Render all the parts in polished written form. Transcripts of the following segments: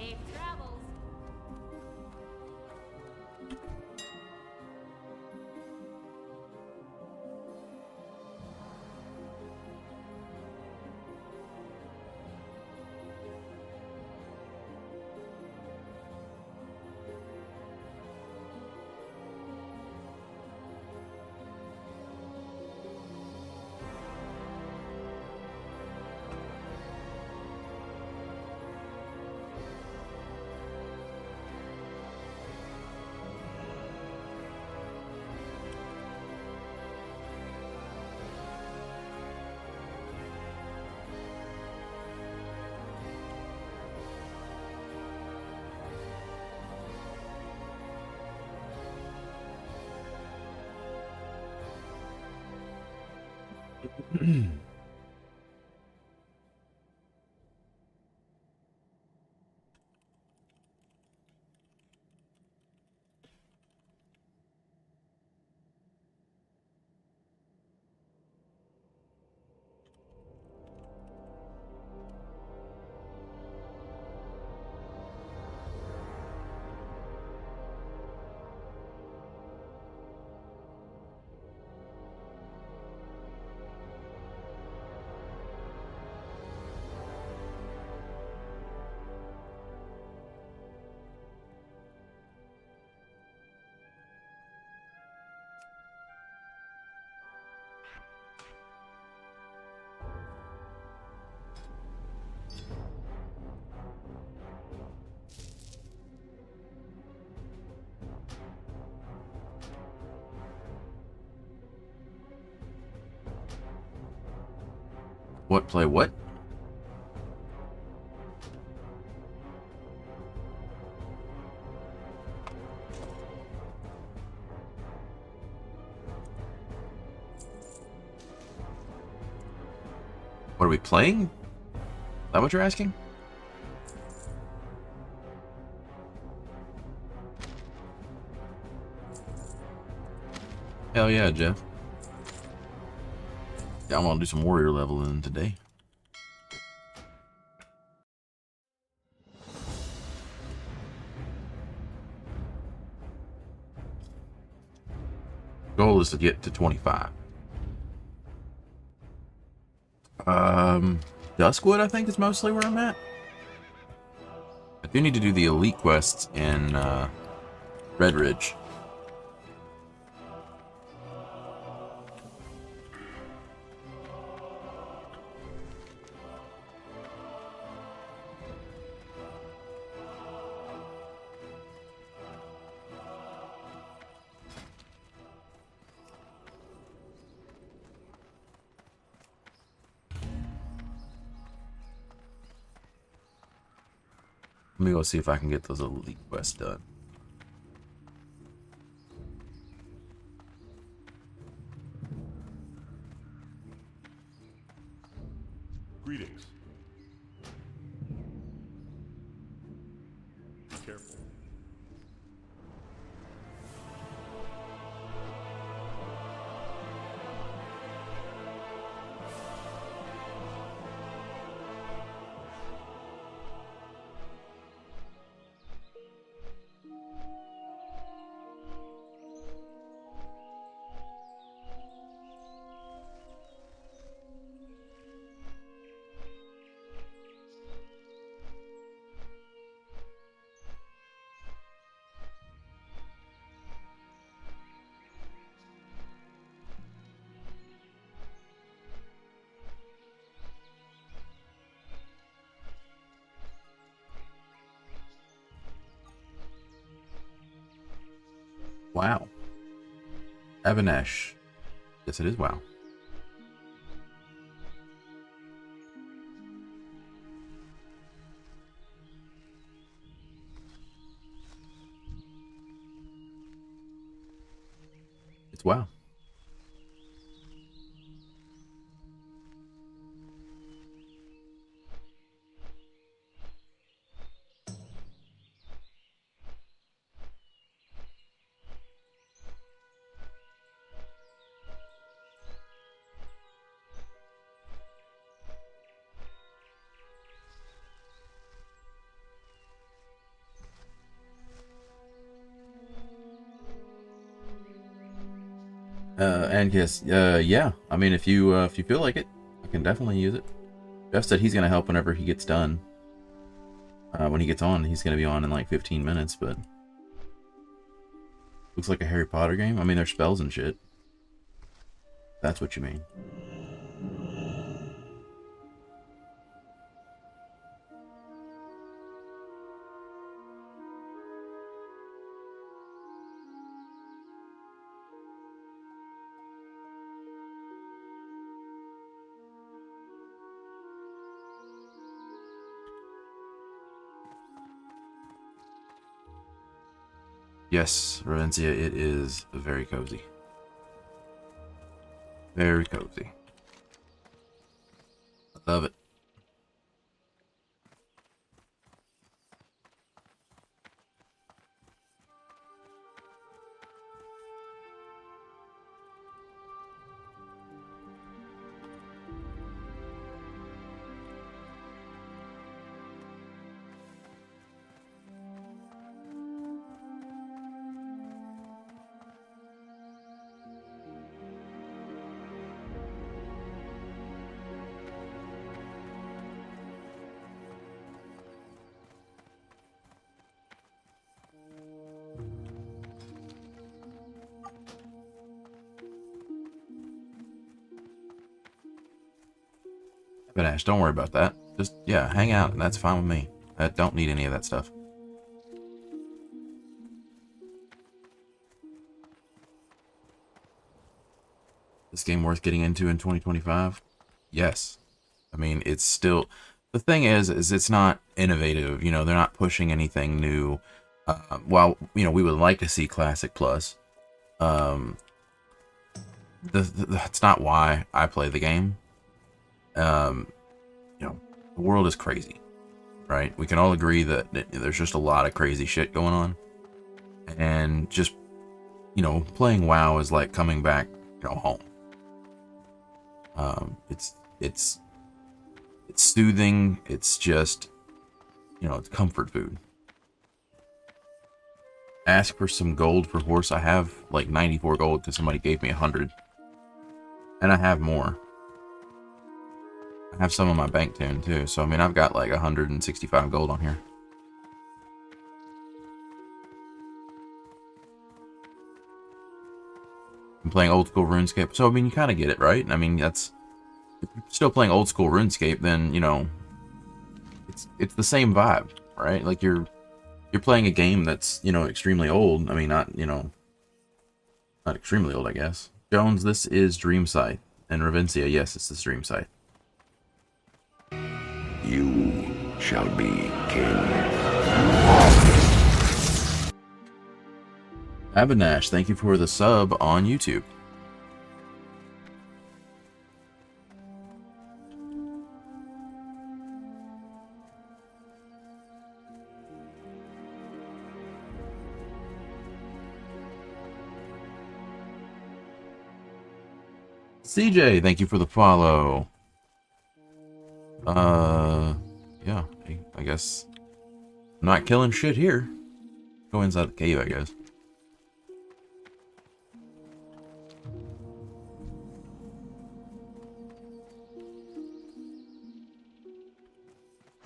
Safe travels. What play what? What are we playing? Is that what you're asking? Hell yeah, Jeff. Yeah, I'm gonna do some warrior leveling today. Goal is to get to 25. Duskwood, I think, is mostly where I'm at. I do need to do the elite quests in Red Ridge. Let me go see if I can get those elite quests done. Greetings. Be careful. Wow. Avanesh. Yes, it is wow. It's wow. And yes, yeah. I mean, if you feel like it, I can definitely use it. Jeff said he's gonna help whenever he gets done. When he gets on, he's gonna be on in like 15 minutes, but looks like a Harry Potter game. I mean, there's spells and shit. That's what you mean. Yes, Revencia, it is very cozy. Very cozy. I love it. But Ash, don't worry about that. Just, yeah, hang out, and that's fine with me. I don't need any of that stuff. This game worth getting into in 2025? Yes. I mean, it's still... The thing is it's not innovative. You know, they're not pushing anything new. While, you know, we would like to see Classic Plus. That's not why I play the game. You know, the world is crazy, right? We can all agree that there's just a lot of crazy shit going on, and just, you know, playing WoW is like coming back, you know, home. It's soothing. It's just, you know, it's comfort food. Ask for some gold for horse. I have like 94 gold because somebody gave me 100, and I have more. I have some on my bank tune too, so I mean, I've got like 165 gold on here. I'm playing old school RuneScape, so I mean, you kind of get it, right? I mean, that's, if you're still playing old school RuneScape, then, you know, it's the same vibe, right? Like you're playing a game that's, you know, extremely old. I mean, not, you know, not extremely old, I guess. Jones, this is Dream Scythe, and Revencia, yes, it's this Dream Scythe. You shall be king. Abinash, thank you for the sub on YouTube. CJ, thank you for the follow. Yeah, I guess I'm not killing shit here. Go inside the cave, I guess.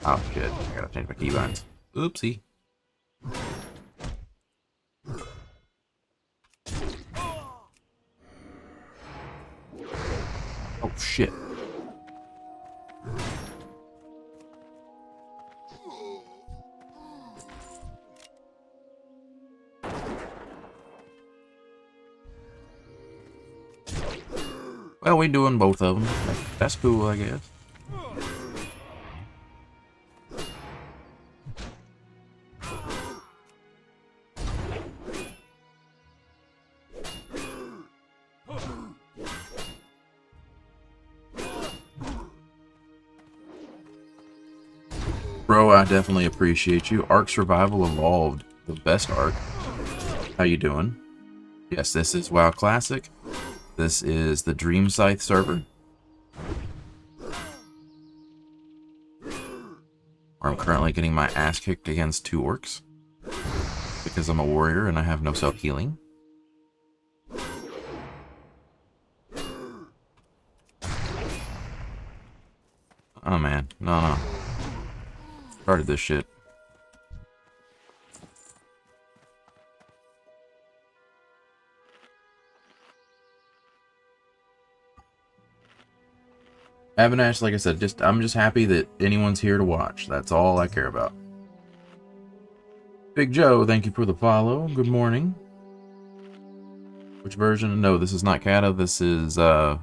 Oh shit, I gotta change my keybinds. Oopsie. Oh shit. Well, we doing both of them. That's cool, I guess. Bro, I definitely appreciate you. Ark Survival Evolved, the best Ark. How you doing? Yes, this is WoW Classic. This is the Dream Scythe server, where I'm currently getting my ass kicked against 2 orcs because I'm a warrior and I have no self-healing. Oh man, no. Started this shit. Abinash, like I said, I'm just happy that anyone's here to watch. That's all I care about. Big Joe, thank you for the follow. Good morning. Which version? No, this is not Kata. This is the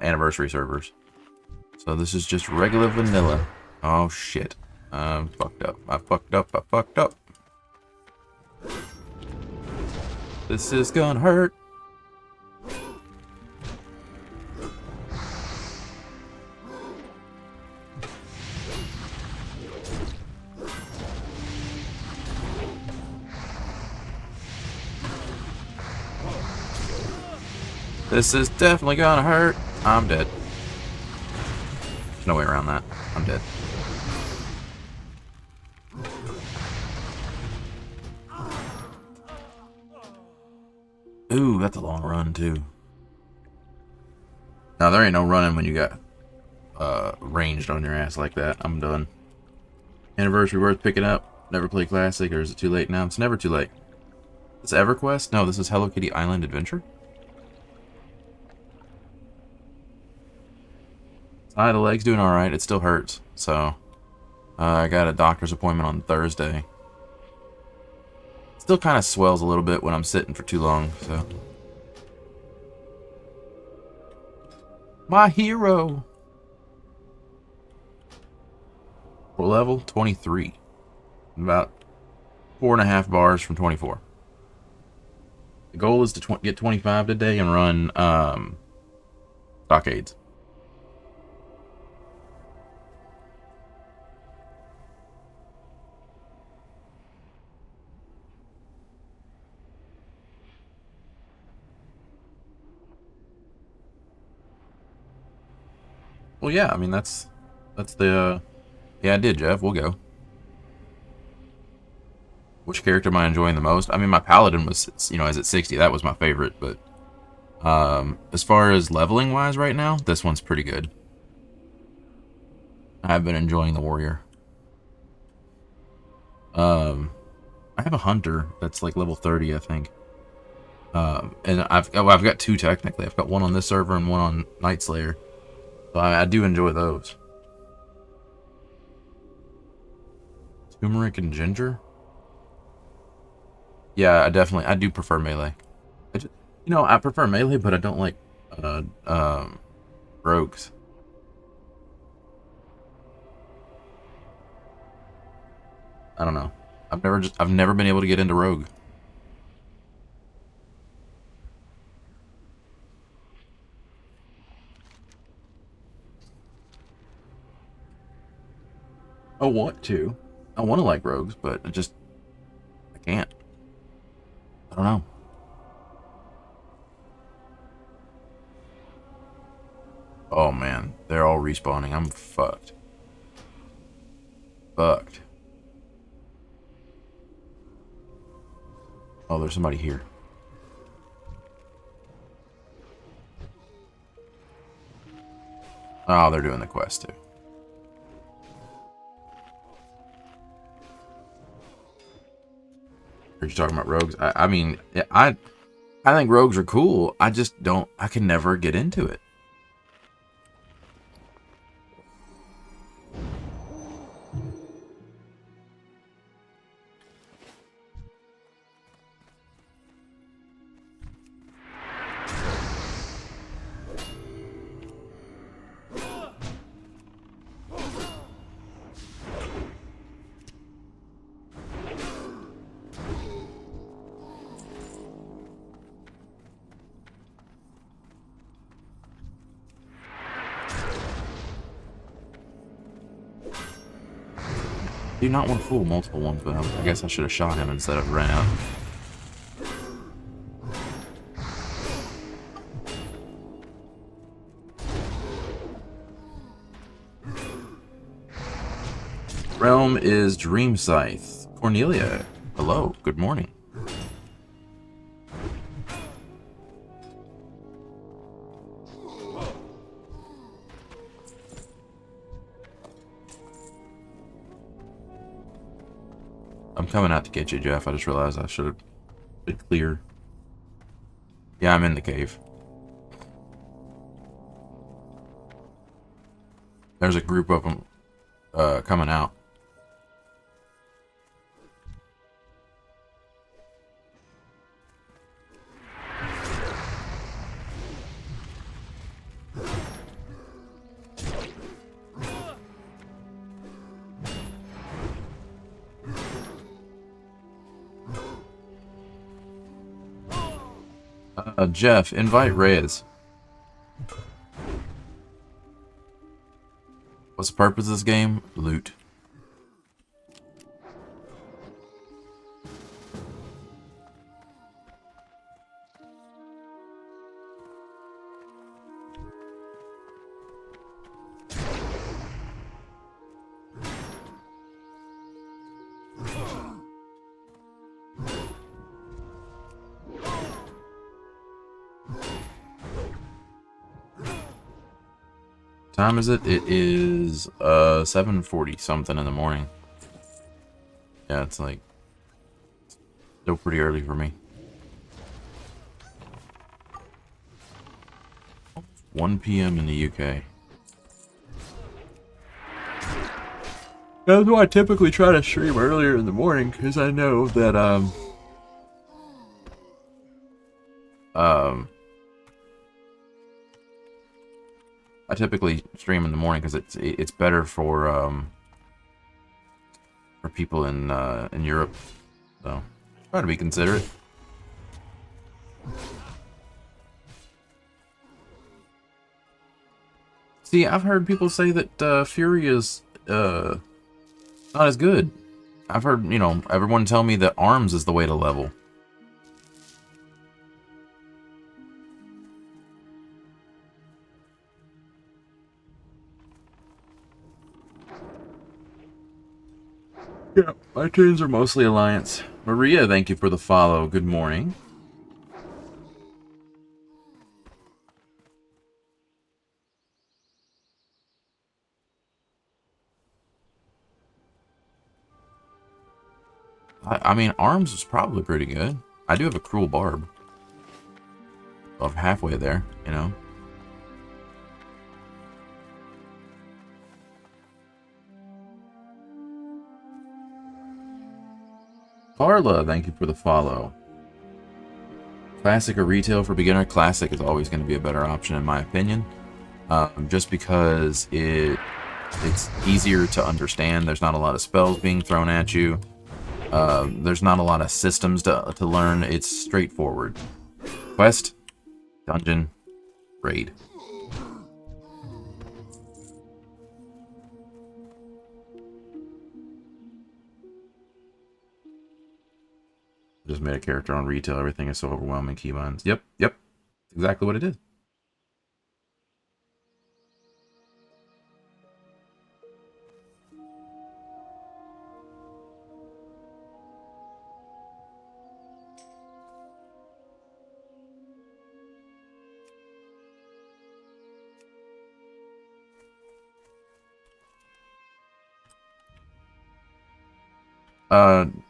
anniversary servers. So this is just regular vanilla. Oh shit. I fucked up. This is gonna hurt. This is definitely gonna hurt. I'm dead. There's no way around that. I'm dead. Ooh, that's a long run too. Now there ain't no running when you got ranged on your ass like that. I'm done. Anniversary worth picking up. Never play classic, or is it too late now? It's never too late. It's EverQuest? No, this is Hello Kitty Island Adventure. The leg's doing alright. It still hurts. So, I got a doctor's appointment on Thursday. Still kind of swells a little bit when I'm sitting for too long, so. My hero! What level? 23. About 4.5 bars from 24. The goal is to get 25 today and run, stockades. Well, yeah, I mean, that's the, yeah, I did, Jeff. We'll go. Which character am I enjoying the most? I mean, my paladin was, you know, is at 60. That was my favorite, but as far as leveling wise right now, this one's pretty good. I've been enjoying the warrior. I have a hunter that's like level 30, I think. And I've got two technically. I've got one on this server and one on Night Slayer. So I do enjoy those. Turmeric and ginger? Yeah, I do prefer melee. You know, I prefer melee, but I don't like rogues. I don't know. I've never been able to get into rogue. I want to. I want to like rogues, but I can't. I don't know. Oh man, they're all respawning. I'm fucked. Fucked. Oh, there's somebody here. Oh, they're doing the quest too. Are you talking about rogues? I mean, I think rogues are cool. I can never get into it. Do not want to fool multiple ones, but I guess I should have shot him instead of ran out. Realm is Dream Scythe. Cornelia, hello, good morning. I'm coming out to get you, Jeff. I just realized I should have been clear. Yeah, I'm in the cave. There's a group of them coming out. Jeff, invite Reyes. What's the purpose of this game? Loot. Time is it? It is 7:40 something in the morning. Yeah, it's like still pretty early for me. 1 p.m. in the UK. That's why I typically try to stream earlier in the morning, because I know that I typically stream in the morning because it's better for people in Europe. So try to be considerate. See, I've heard people say that Fury is not as good. I've heard, you know, everyone tell me that Arms is the way to level. Yeah, my tunes are mostly Alliance. Maria, thank you for the follow. Good morning. I mean, Arms is probably pretty good. I do have a Cruel Barb. I'm halfway there, you know. Carla, thank you for the follow. Classic or retail for beginner? Classic is always going to be a better option in my opinion. Just because it's easier to understand. There's not a lot of spells being thrown at you. There's not a lot of systems to learn. It's straightforward. Quest, dungeon, raid. Just made a character on retail. Everything is so overwhelming. Keybinds. Yep. Exactly what it is.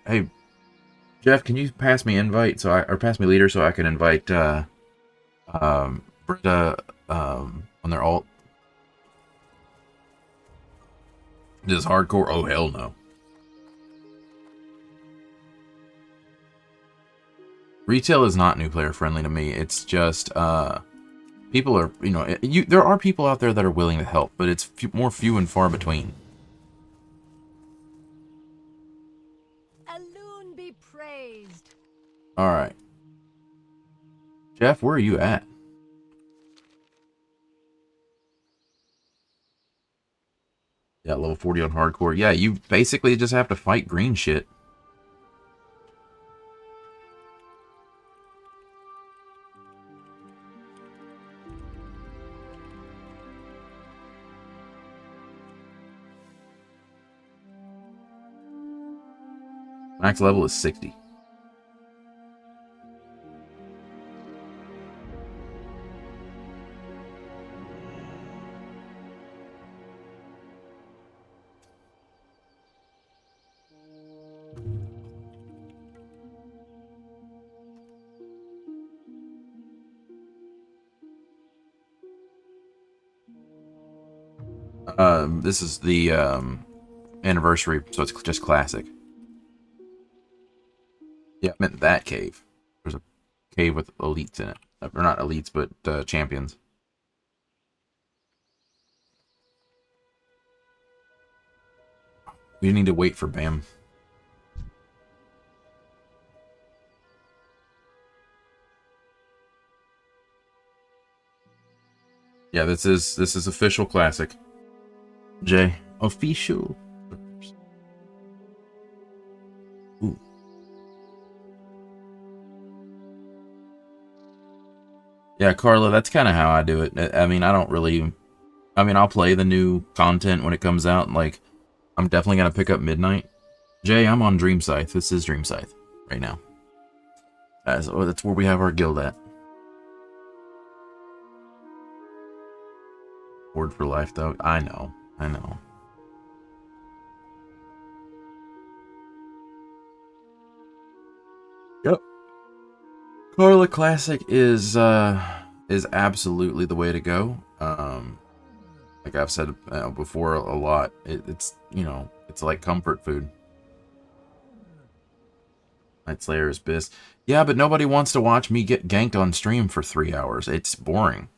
Hey, Jeff, can you pass me invite or pass me leader so I can invite Britta on their alt? This hardcore? Oh hell no. Retail is not new player friendly to me. It's just people are, you know, there are people out there that are willing to help, but it's more few and far between. Elwynn be praised. All right, Jeff, where are you at? Yeah, level 40 on hardcore. Yeah, you basically just have to fight green shit. Max level is 60. This is the anniversary, so it's just classic. Yeah, I meant that cave. There's a cave with elites in it. Or not elites, but champions. We need to wait for Bam. Yeah, this is official classic. Jay. Official. Ooh. Yeah, Carla, that's kind of how I do it. I mean, I don't really... I mean, I'll play the new content when it comes out. Like, I'm definitely going to pick up Midnight. Jay, I'm on Dream Scythe. This is Dream Scythe right now. That's where we have our guild at. Word for life, though. I know. I know. Yep. Carla Classic is absolutely the way to go. Like I've said before a lot, it's, you know, it's like comfort food. Night Slayer is biz. Yeah, but nobody wants to watch me get ganked on stream for 3 hours. It's boring.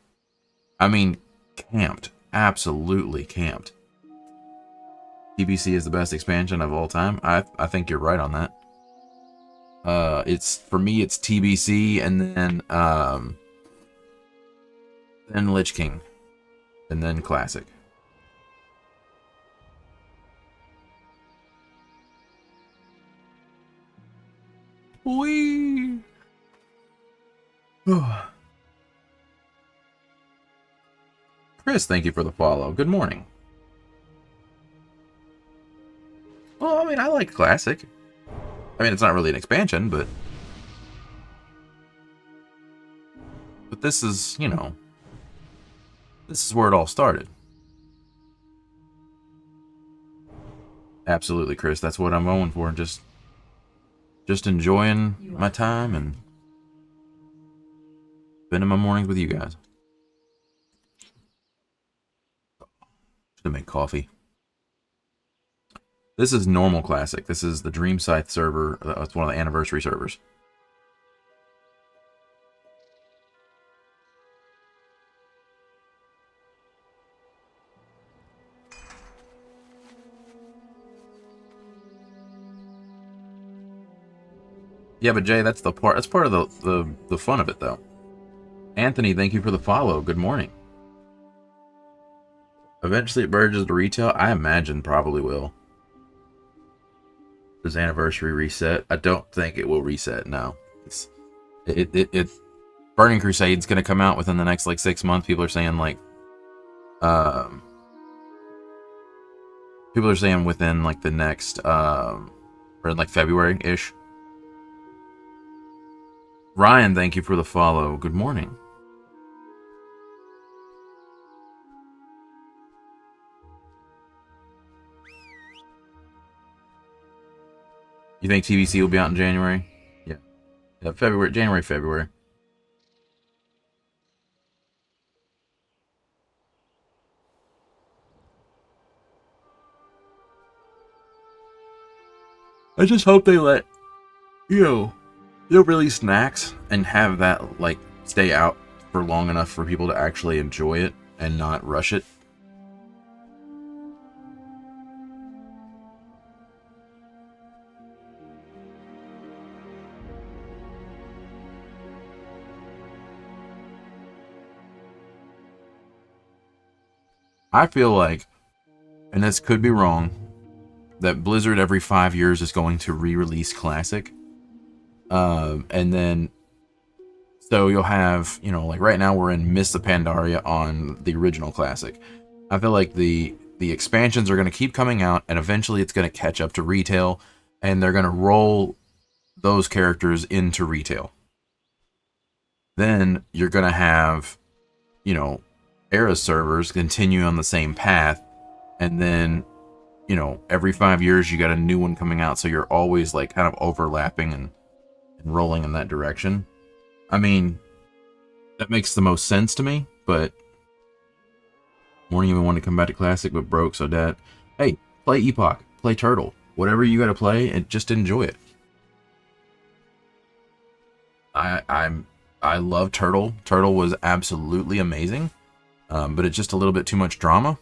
I mean, camped. Absolutely camped. TBC is the best expansion of all time. I think you're right on that. It's, for me, it's TBC and then Lich King. And then Classic. Whee! Chris, thank you for the follow. Good morning. Well, I mean, I like Classic. I mean, it's not really an expansion, but this is, you know, this is where it all started. Absolutely, Chris. That's what I'm going for. Just enjoying my time and spending my mornings with you guys. Just to make coffee. This is normal Classic. This is the Dream Scythe server. It's one of the anniversary servers. Yeah, but Jay, that's the part. That's part of the fun of it, though. Anthony, thank you for the follow. Good morning. Eventually, it merges to retail. I imagine probably will. Does anniversary reset? I don't think it will reset. No, it Burning Crusade's gonna come out within the next like 6 months. People are saying like, people are saying within like the next or in like February-ish. Ryan, thank you for the follow. Good morning. You think TVC will be out in January? Yeah. Yeah, February, January, February. I just hope they let, you know, they'll release snacks and have that, like, stay out for long enough for people to actually enjoy it and not rush it. I feel like, and this could be wrong, that Blizzard every 5 years is going to re-release Classic. And then, so you'll have, you know, like right now we're in Mists of Pandaria on the original Classic. I feel like the expansions are going to keep coming out, and eventually it's going to catch up to retail, and they're going to roll those characters into retail. Then you're going to have, you know, Era servers continue on the same path, and then, you know, every 5 years you got a new one coming out, so you're always like kind of overlapping and rolling in that direction. I mean, that makes the most sense to me, but Morning even wanted to come back to Classic, but broke, so Dad, hey, play Epoch, play Turtle. Whatever you gotta play, and just enjoy it. I love Turtle. Turtle was absolutely amazing, but it's just a little bit too much drama.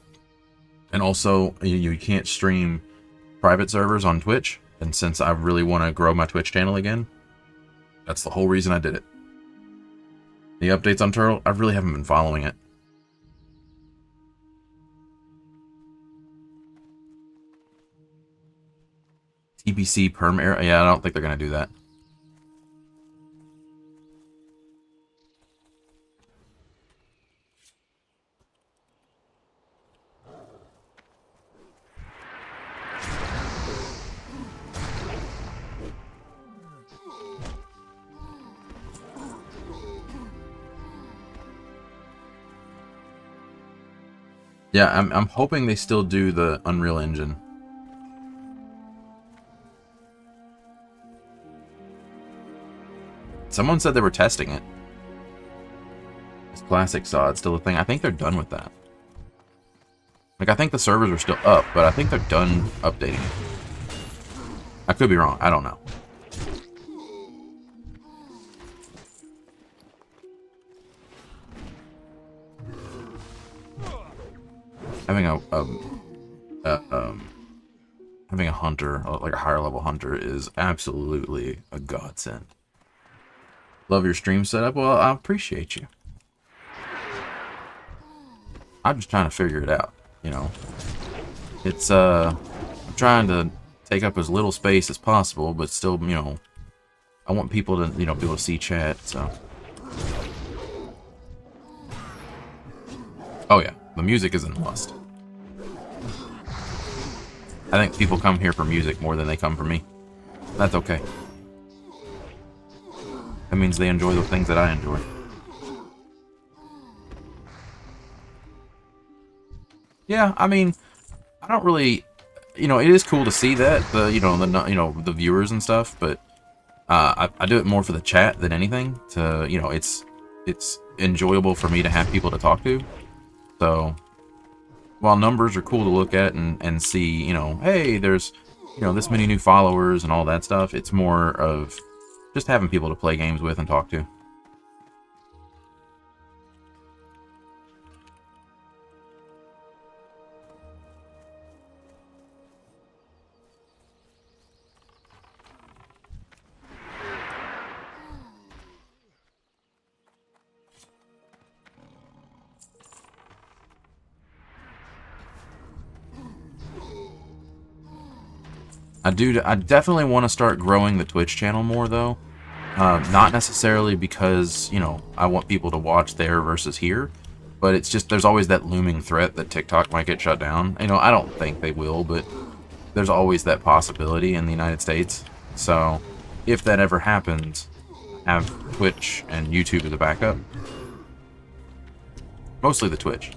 And also, you can't stream private servers on Twitch. And since I really want to grow my Twitch channel again, that's the whole reason I did it. The updates on Turtle, I really haven't been following it. TBC perm era? Yeah, I don't think they're going to do that. Yeah, I'm hoping they still do the Unreal Engine. Someone said they were testing it. This Classic saw it's still a thing. I think they're done with that. Like, I think the servers are still up, but I think they're done updating it. I could be wrong. I don't know. Having a hunter, like a higher level hunter, is absolutely a godsend. Love your stream setup. Well, I appreciate you. I'm just trying to figure it out, you know. It's I'm trying to take up as little space as possible, but still, you know, I want people to, you know, be able to see chat, so. Oh yeah, the music is a must. I think people come here for music more than they come for me. That's okay. That means they enjoy the things that I enjoy. Yeah, I mean, I don't really, you know, it is cool to see that the viewers and stuff, but I do it more for the chat than anything. To, you know, it's enjoyable for me to have people to talk to. So while numbers are cool to look at and see, you know, hey, there's, you know, this many new followers and all that stuff, it's more of just having people to play games with and talk to. I definitely want to start growing the Twitch channel more, though. Not necessarily because, you know, I want people to watch there versus here, but it's just there's always that looming threat that TikTok might get shut down. You know, I don't think they will, but there's always that possibility in the United States. So if that ever happens, have Twitch and YouTube as a backup. Mostly the Twitch.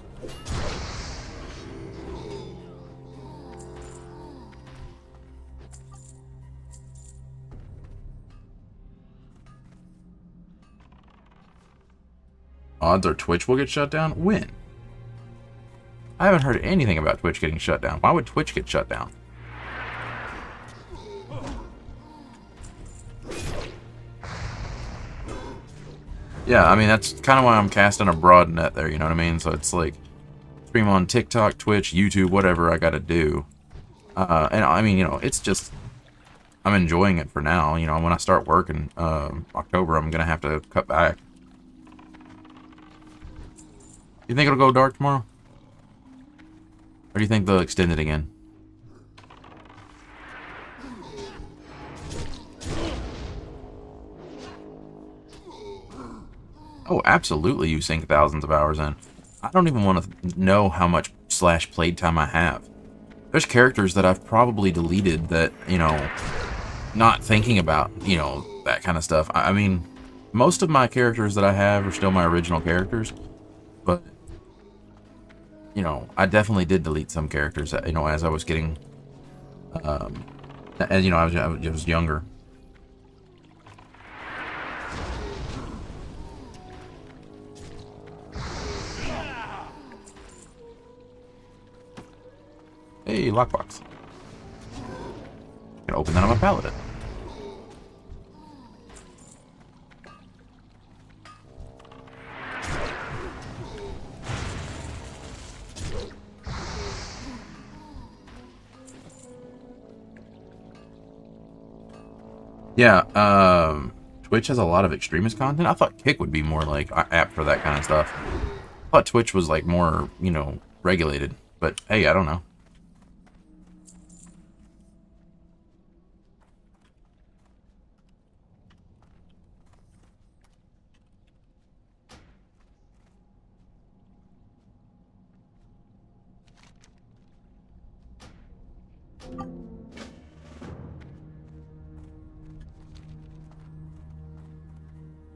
Odds are Twitch will get shut down? When? I haven't heard anything about Twitch getting shut down. Why would Twitch get shut down? Yeah, I mean, that's kind of why I'm casting a broad net there, you know what I mean? So it's like, stream on TikTok, Twitch, YouTube, whatever I gotta do. And I mean, you know, it's just, I'm enjoying it for now. You know, when I start work in October, I'm gonna have to cut back. You think it'll go dark tomorrow? Or do you think they'll extend it again? Oh, absolutely you sink thousands of hours in. I don't even want to know how much / played time I have. There's characters that I've probably deleted that, you know, not thinking about, you know, that kind of stuff. I mean, most of my characters that I have are still my original characters, but you know, I definitely did delete some characters, you know, as I was getting, as you know, I was younger. Hey, lockbox. Can open that on my paladin. Yeah, Twitch has a lot of extremist content. I thought Kick would be more like apt for that kind of stuff. I thought Twitch was like more, you know, regulated. But hey, I don't know.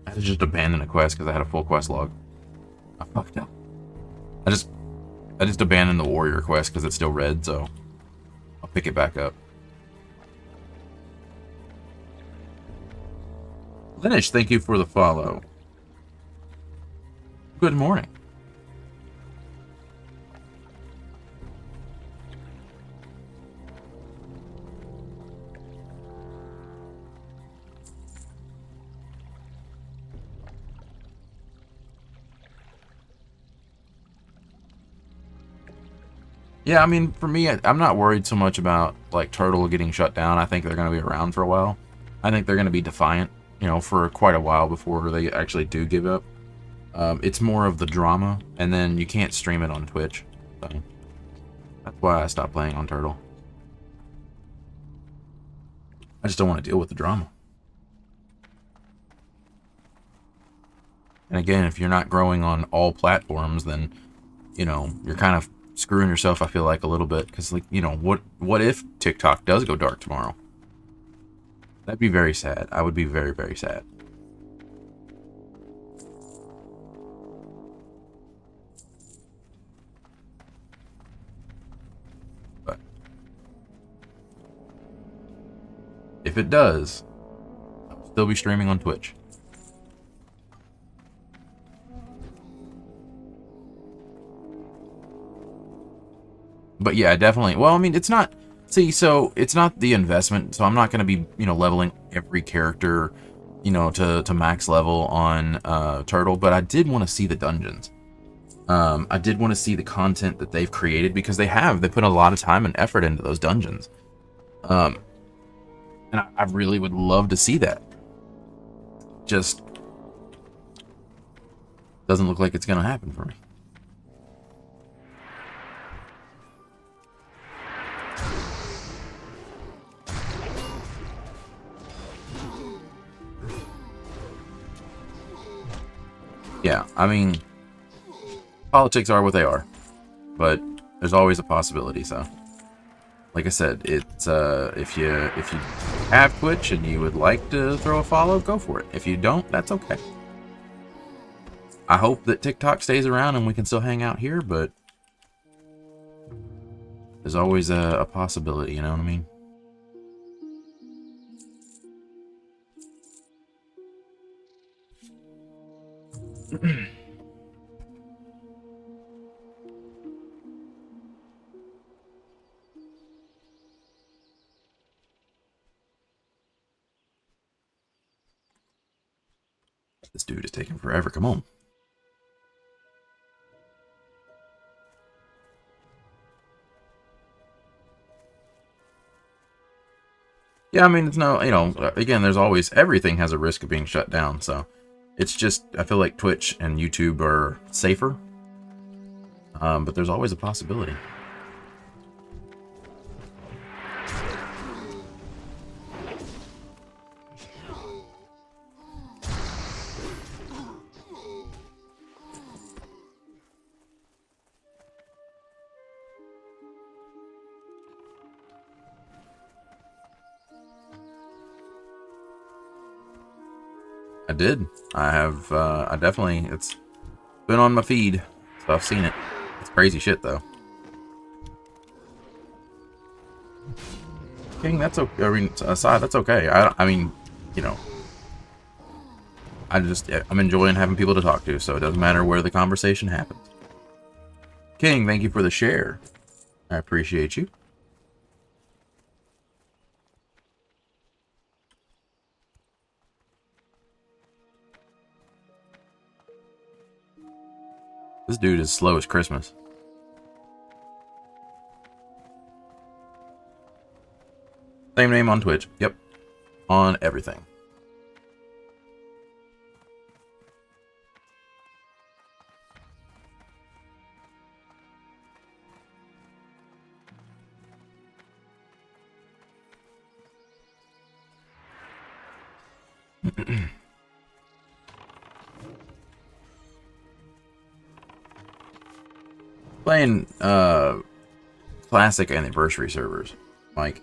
I had to just abandon a quest because I had a full quest log. I fucked up. I just abandoned the warrior quest because it's still red, so I'll pick it back up. Lineage, thank you for the follow. Good morning. Yeah, I mean, for me, I'm not worried so much about, like, Turtle getting shut down. I think they're going to be around for a while. I think they're going to be defiant, you know, for quite a while before they actually do give up. It's more of the drama, and then you can't stream it on Twitch. So that's why I stopped playing on Turtle. I just don't want to deal with the drama. And again, if you're not growing on all platforms, then, you know, you're kind of screwing yourself, I feel like, a little bit, because, like, you know, what if TikTok does go dark tomorrow? That'd be very sad. I would be very, very sad. But if it does, I'll still be streaming on Twitch. But yeah, definitely. Well, I mean, it's not... See, so it's not the investment, so I'm not going to be, you know, leveling every character, you know, to max level on Turtle, but I did want to see the dungeons. I did want to see the content that they've created, because they put a lot of time and effort into those dungeons. And I really would love to see that. Just doesn't look like it's going to happen for me. Yeah, I mean, politics are what they are, but there's always a possibility. So, like I said, it's if you have Twitch and you would like to throw a follow, go for it. If you don't, that's okay. I hope that TikTok stays around and we can still hang out here, but there's always a possibility. You know what I mean? This dude is taking forever. Come on. Yeah, I mean, it's no, you know, again, there's always, everything has a risk of being shut down, so it's just, I feel like Twitch and YouTube are safer, but there's always a possibility. I did. I have, I definitely, it's been on my feed, so I've seen it. It's crazy shit, though. King, that's okay. I mean, aside, that's okay. I mean, you know, I'm enjoying having people to talk to, so it doesn't matter where the conversation happens. King, thank you for the share. I appreciate you. This dude is slow as Christmas. Same name on Twitch. Yep. On everything. Playing classic anniversary servers. Mike,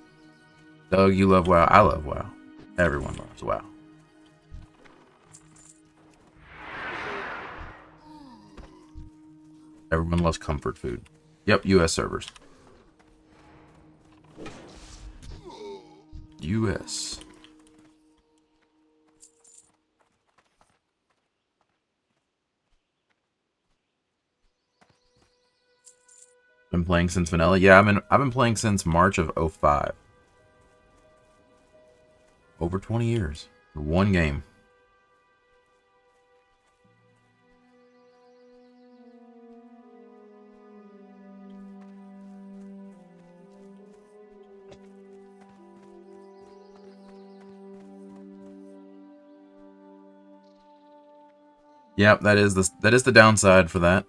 Doug, you love WoW. I love WoW. Everyone loves WoW. Everyone loves comfort food. Yep, US servers. US. Been playing since vanilla. Yeah, I've been playing since March of 05. Over 20 years for one game. Yep, that is the downside for that.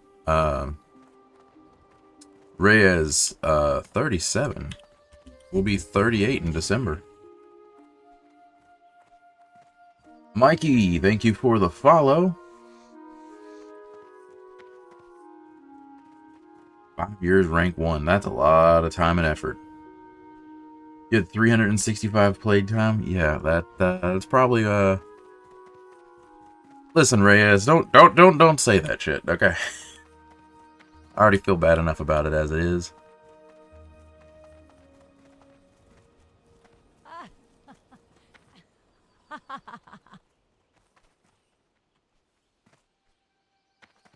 Reyes, 37. Will be 38 in December. Mikey, thank you for the follow. 5 years, rank 1. That's a lot of time and effort. You had 365 played time? Yeah, that's probably Listen, Reyes, don't say that shit, okay? I already feel bad enough about it as it is.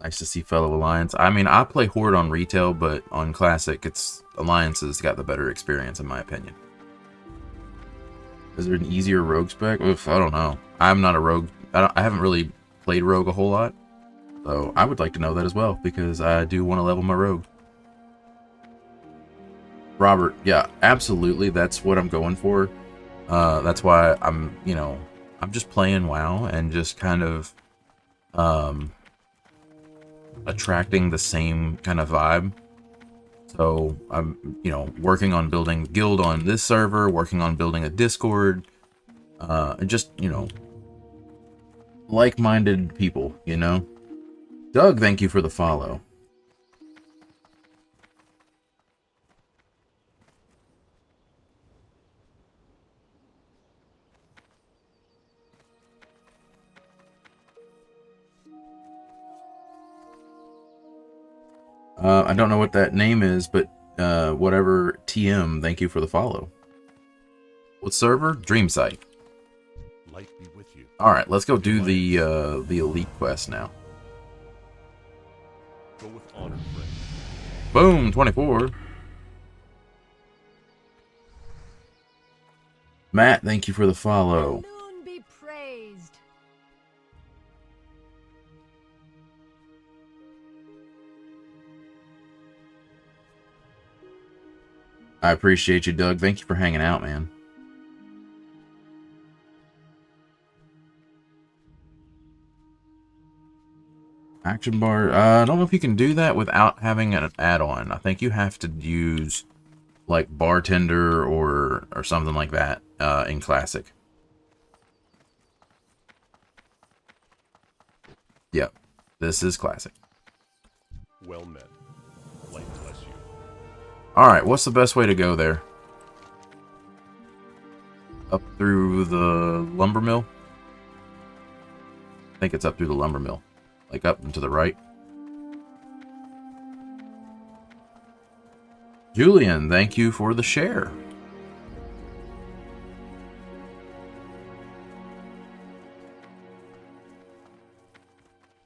Nice to see fellow Alliance. I mean, I play Horde on retail, but on Classic, it's Alliance's got the better experience, in my opinion. Is there an easier rogue spec? Oof, I don't know. I'm not a rogue. I haven't really played rogue a whole lot. So I would like to know that as well, because I do want to level my rogue. Robert, yeah, absolutely. That's what I'm going for. That's why I'm just playing WoW and just kind of attracting the same kind of vibe. So I'm, working on building a guild on this server, working on building a Discord, and just, like-minded people, Doug, thank you for the follow. I don't know what that name is, but whatever TM, thank you for the follow. What server? Dreamsite. Light be with you. All right, let's go do the elite quest now. Go with honor, friend. Boom, 24. Matt, thank you for the follow. Moon be praised. I appreciate you, Doug. Thank you for hanging out, man. Action bar. I don't know if you can do that without having an add-on. I think you have to use like bartender or something like that in Classic. Yep, this is Classic. Well met. Light bless you. All right, what's the best way to go there? Up through the lumber mill? I think it's up through the lumber mill. Like up and to the right. Julian, thank you for the share.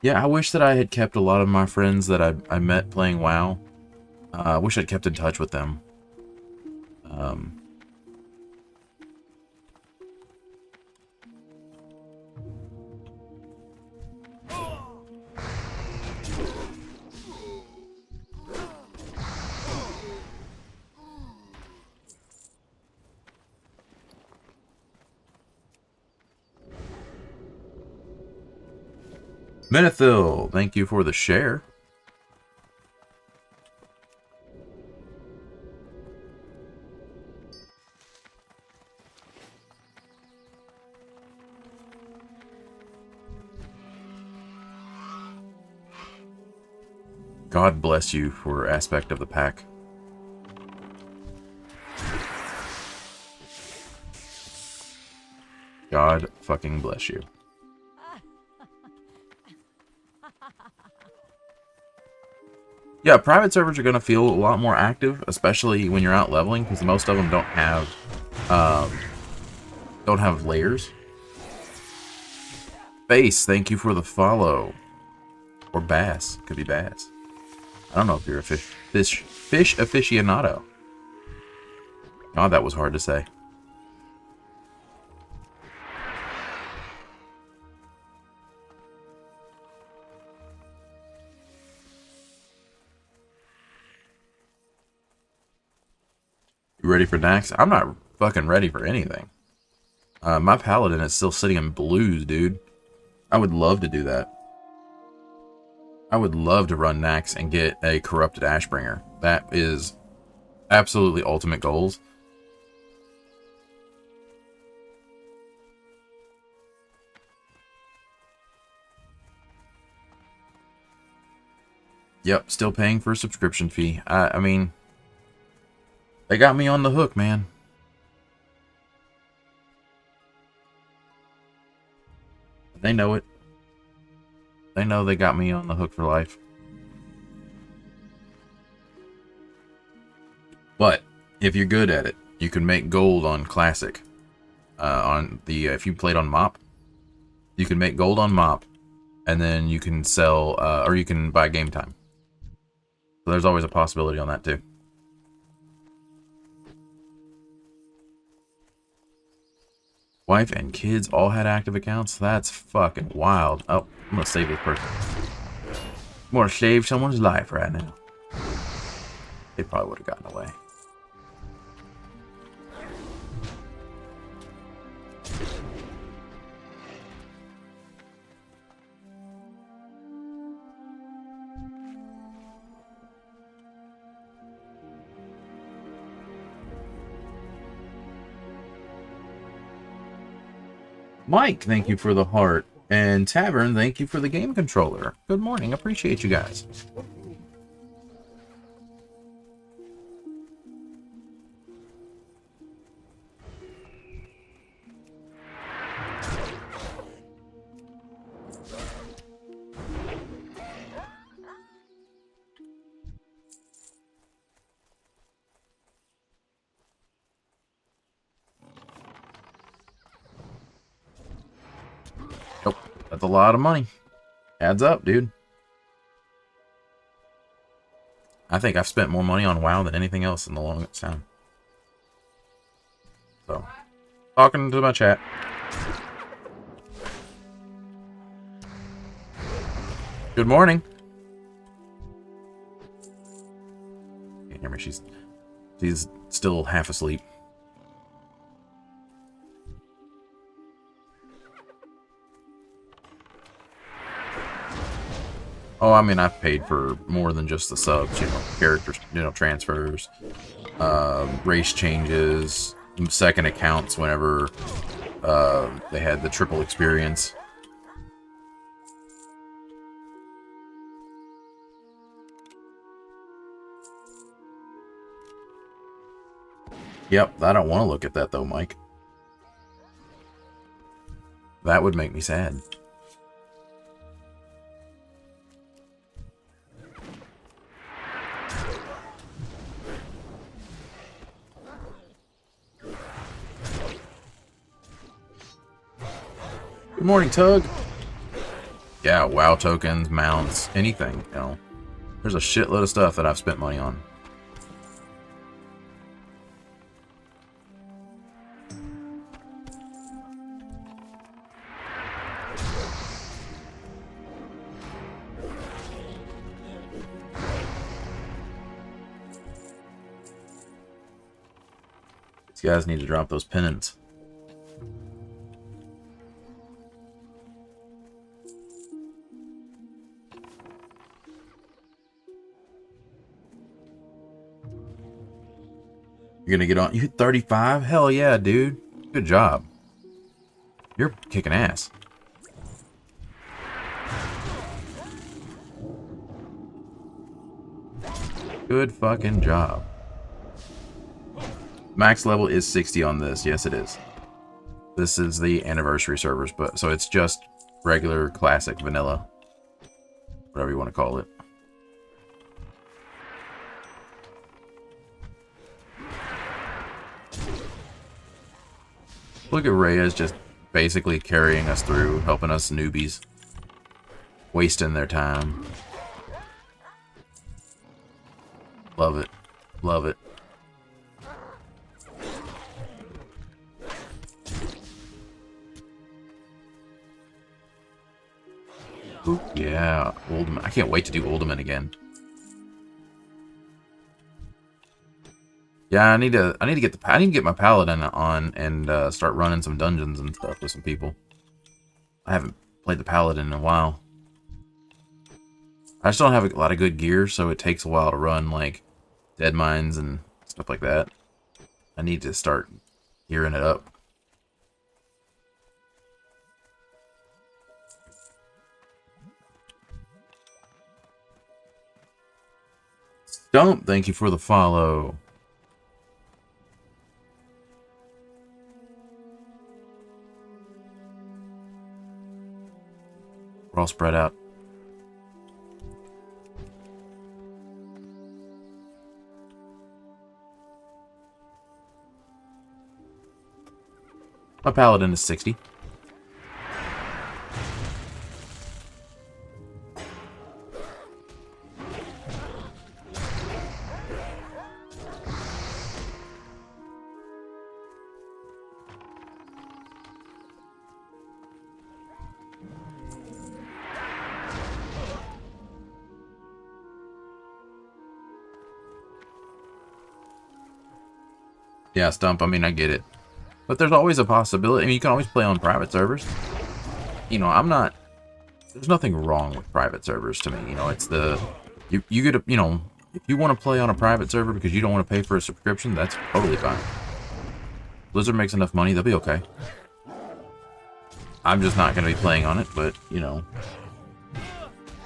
Yeah, I wish that I had kept a lot of my friends that I met playing WoW. I wish I'd kept in touch with them. Menethil, thank you for the share. God bless you for aspect of the pack. God fucking bless you. Yeah, private servers are going to feel a lot more active, especially when you're out leveling, because most of them don't have layers. Base, thank you for the follow. Or Bass, could be Bass. I don't know if you're a fish aficionado. God, that was hard to say. You ready for Dax? I'm not fucking ready for anything. My paladin is still sitting in blues, dude. I would love to do that. I would love to run Nax and get a corrupted Ashbringer. That is absolutely ultimate goals. Yep, still paying for a subscription fee. I mean, they got me on the hook, man. They know it. They know they got me on the hook for life. But if you're good at it, you can make gold on Classic. If you played on Mop, you can make gold on Mop, and then you can sell, or you can buy game time. So there's always a possibility on that too. Wife and kids all had active accounts? That's fucking wild. Oh, I'm gonna save this person. I'm gonna save someone's life right now. They probably would have gotten away. Mike, thank you for the heart. And Tavern, thank you for the game controller. Good morning. Appreciate you guys. Nope. That's a lot of money. Adds up, dude. I think I've spent more money on WoW than anything else in the longest time. So, talking to my chat. Good morning. Can't hear me. She's still half asleep. Oh, I mean, I've paid for more than just the subs, you know, characters, you know, transfers, race changes, second accounts whenever they had the triple experience. Yep, I don't want to look at that though, Mike. That would make me sad. Good morning, Tug. Yeah, WoW tokens, mounts, anything, you know. There's a shitload of stuff that I've spent money on. These guys need to drop those pennants. You're gonna get on. You hit 35? Hell yeah, dude. Good job. You're kicking ass. Good fucking job. Max level is 60 on this. Yes, it is. This is the anniversary servers, but so it's just regular, classic, vanilla. Whatever you want to call it. Look at Reyes just basically carrying us through, helping us newbies. Wasting their time. Love it. Love it. Ooh, yeah, Oldman. I can't wait to do Oldman again. Yeah, I need to get my paladin on and start running some dungeons and stuff with some people. I haven't played the paladin in a while. I just don't have a lot of good gear, so it takes a while to run like dead mines and stuff like that. I need to start gearing it up. Stump, thank you for the follow. We're all spread out. My paladin is 60. Yeah, Stump, I mean, I get it. But there's always a possibility. I mean, you can always play on private servers. You know, I'm not... There's nothing wrong with private servers to me. You know, it's the... You get a... You know, if you want to play on a private server because you don't want to pay for a subscription, that's totally fine. Blizzard makes enough money, they'll be okay. I'm just not going to be playing on it, but, you know...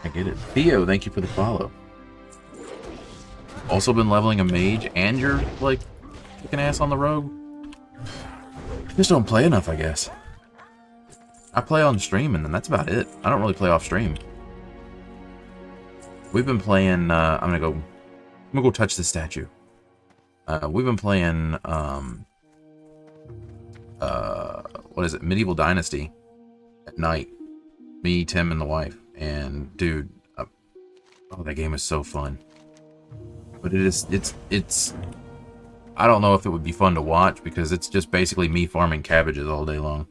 I get it. Theo, thank you for the follow. Also been leveling a mage, and you're, like... kicking ass on the rogue. Just don't play enough, I guess. I play on stream, and then that's about it. I don't really play off stream. We've been playing. I'm gonna go touch the statue. We've been playing. What is it? Medieval Dynasty at night. Me, Tim, and the wife. And dude, oh, that game is so fun. But it's. I don't know if it would be fun to watch because it's just basically me farming cabbages all day long.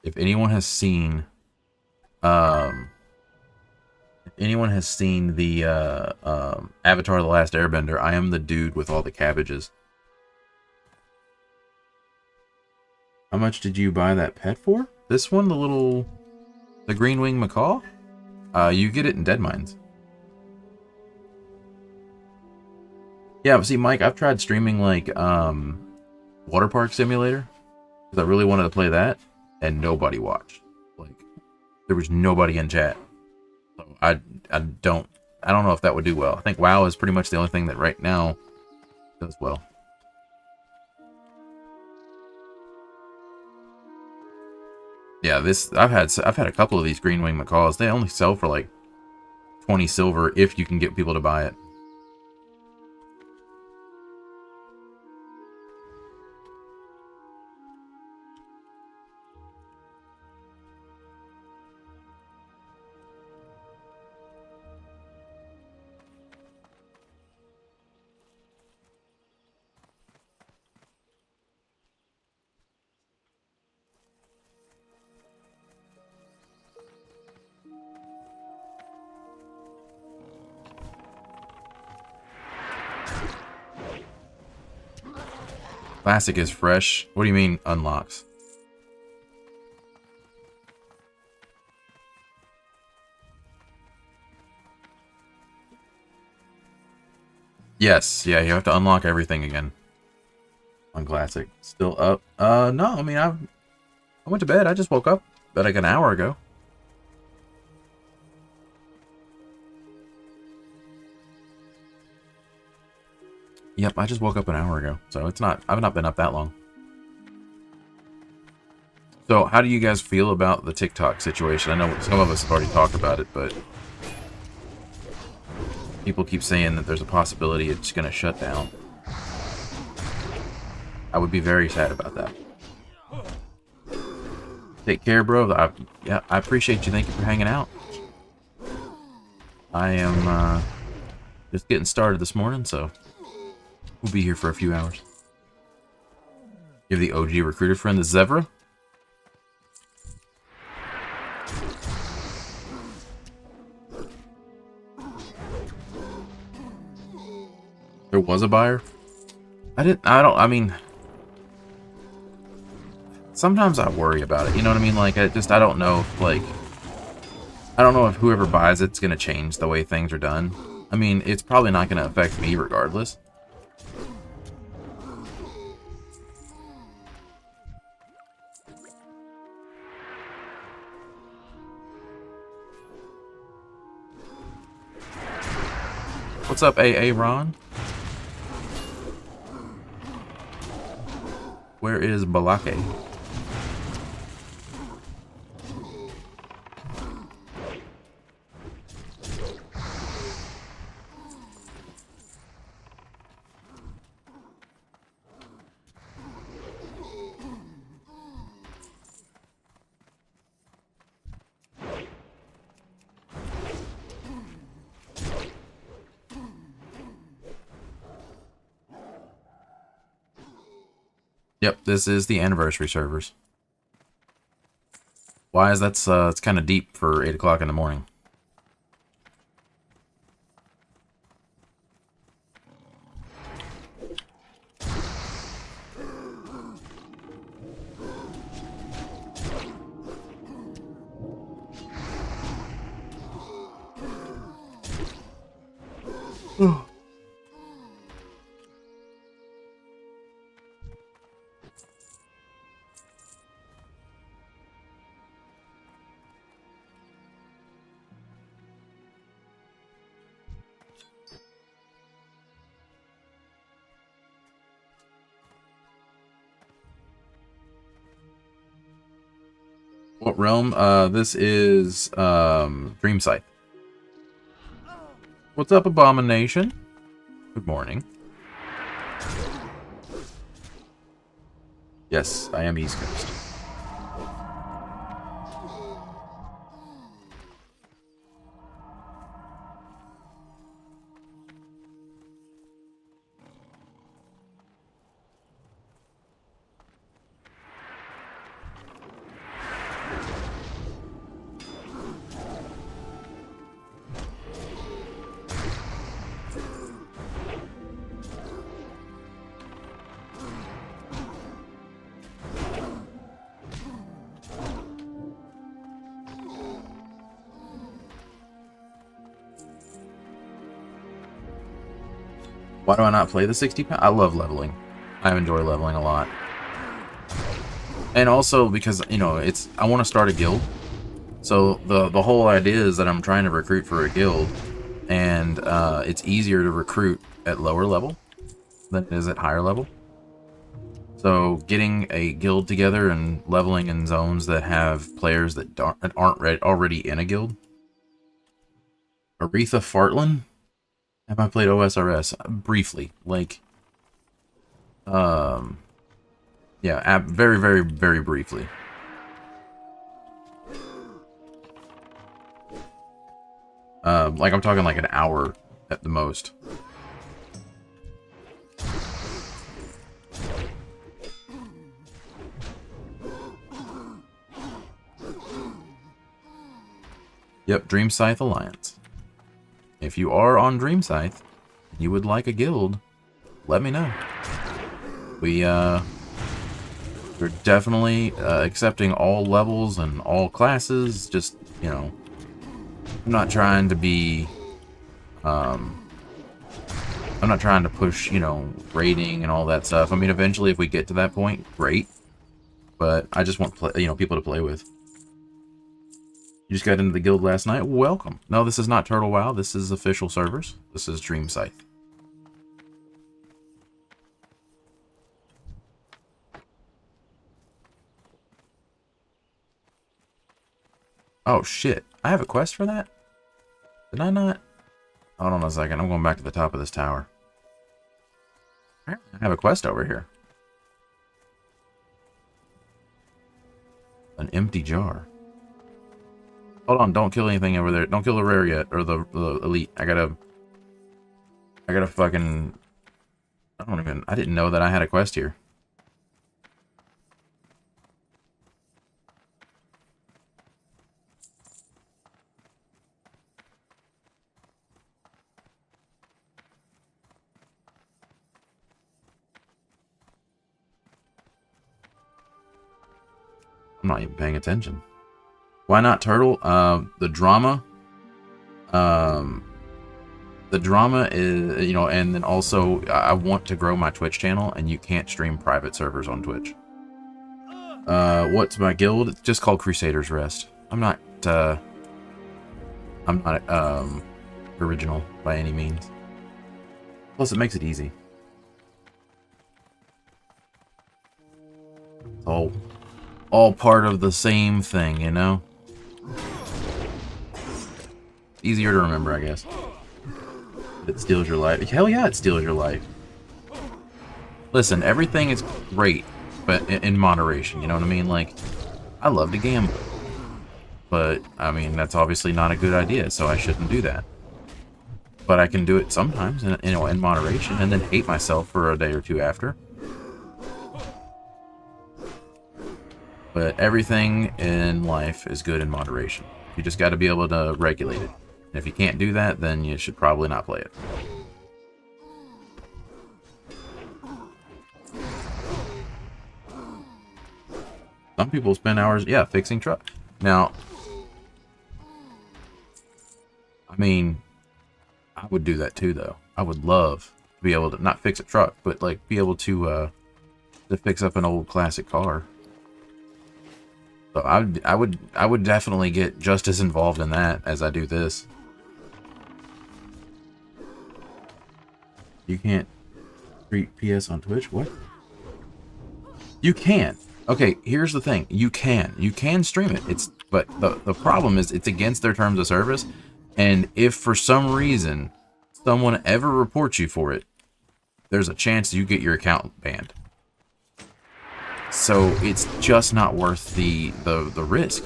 If anyone has seen, the Avatar: The Last Airbender, I am the dude with all the cabbages. How much did you buy that pet for? This one, the green wing macaw? You get it in dead mines. Yeah, but see, Mike, I've tried streaming like Water Park Simulator because I really wanted to play that, and nobody watched. Like, there was nobody in chat. So I don't know if that would do well. I think WoW is pretty much the only thing that right now does well. Yeah, I've had a couple of these green wing macaws. They only sell for like 20 silver if you can get people to buy it. Classic is fresh. What do you mean unlocks? Yes, yeah, you have to unlock everything again. On Classic. Still up? No, I mean, I went to bed. I just woke up about like an hour ago. Yep, I just woke up an hour ago, so I've not been up that long. So, how do you guys feel about the TikTok situation? I know some of us have already talked about it, but people keep saying that there's a possibility it's going to shut down. I would be very sad about that. Take care, bro. I appreciate you. Thank you for hanging out. I am just getting started this morning, so we'll be here for a few hours. Give the OG recruiter friend the zebra. There was a buyer? I mean, sometimes I worry about it, you know what I mean? Like, I don't know if, like, I don't know if whoever buys it's gonna change the way things are done. I mean, it's probably not gonna affect me regardless. What's up, AA Ron? Where is Balake? Yep, this is the anniversary servers. Why is that? It's kind of deep for 8 o'clock in the morning. What realm? This is Dream Scythe. What's up, Abomination? Good morning. Yes, I am East Coast. Why do I not play the 60 pound? I love leveling. I enjoy leveling a lot. And also because, you know, I want to start a guild. So the whole idea is that I'm trying to recruit for a guild, and it's easier to recruit at lower level than it is at higher level. So getting a guild together and leveling in zones that have players that aren't already in a guild. Aretha Fartlin? Have I played OSRS? Briefly. Like, yeah, very, very, very briefly. Like, I'm talking like an hour at the most. Yep, Dream Scythe Alliance. If you are on Dream Scythe, and you would like a guild, let me know. We're definitely accepting all levels and all classes. Just, you know, I'm not trying to be, I'm I'm not trying to push, you know, rating and all that stuff. I mean, eventually, if we get to that point, great. But I just want, you know, people to play with. You just got into the guild last night? Welcome. No, this is not Turtle WoW. This is official servers. This is Dream Scythe. Oh, shit. I have a quest for that? Did I not? Hold on a second. I'm going back to the top of this tower. I have a quest over here. An empty jar. Hold on, don't kill anything over there. Don't kill the rare yet, or the elite. I gotta fucking... I didn't know that I had a quest here. I'm not even paying attention. Why not Turtle? The drama is, you know, and then also I want to grow my Twitch channel, and you can't stream private servers on Twitch. What's my guild? It's just called Crusaders Rest. I'm not original by any means. Plus, it makes it easy. It's all part of the same thing, you know? Easier to remember, I guess. It steals your life. Hell yeah, it steals your life. Listen, everything is great, but in moderation, you know what I mean? Like, I love to gamble. But, I mean, that's obviously not a good idea, so I shouldn't do that. But I can do it sometimes, in moderation, and then hate myself for a day or two after. But everything in life is good in moderation. You just got to be able to regulate it. And if you can't do that, then you should probably not play it. Some people spend hours, yeah, fixing truck. Now, I mean, I would do that too, though. I would love to be able to not fix a truck, but like be able to fix up an old classic car. So I would definitely get just as involved in that as I do this. You can't stream PS on Twitch? What? You can. Okay, here's the thing. You can stream it. But the problem is it's against their terms of service, and if for some reason someone ever reports you for it, there's a chance you get your account banned. So it's just not worth the risk.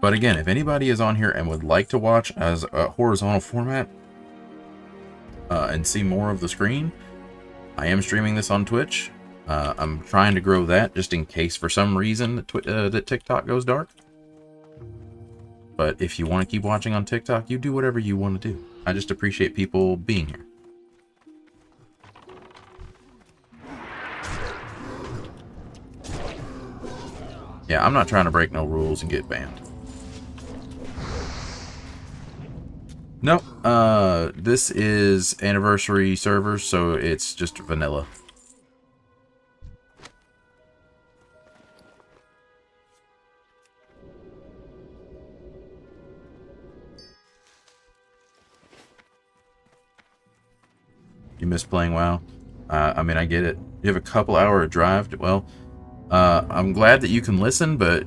But again, if anybody is on here and would like to watch as a horizontal format and see more of the screen, I am streaming this on Twitch. I'm trying to grow that just in case for some reason that TikTok goes dark. But if you want to keep watching on TikTok, you do whatever you want to do. I just appreciate people being here. Yeah, I'm not trying to break no rules and get banned. Nope. This is anniversary servers, so it's just vanilla. You miss playing WoW? I mean, I get it. You have a couple hour drive. Well, I'm glad that you can listen, but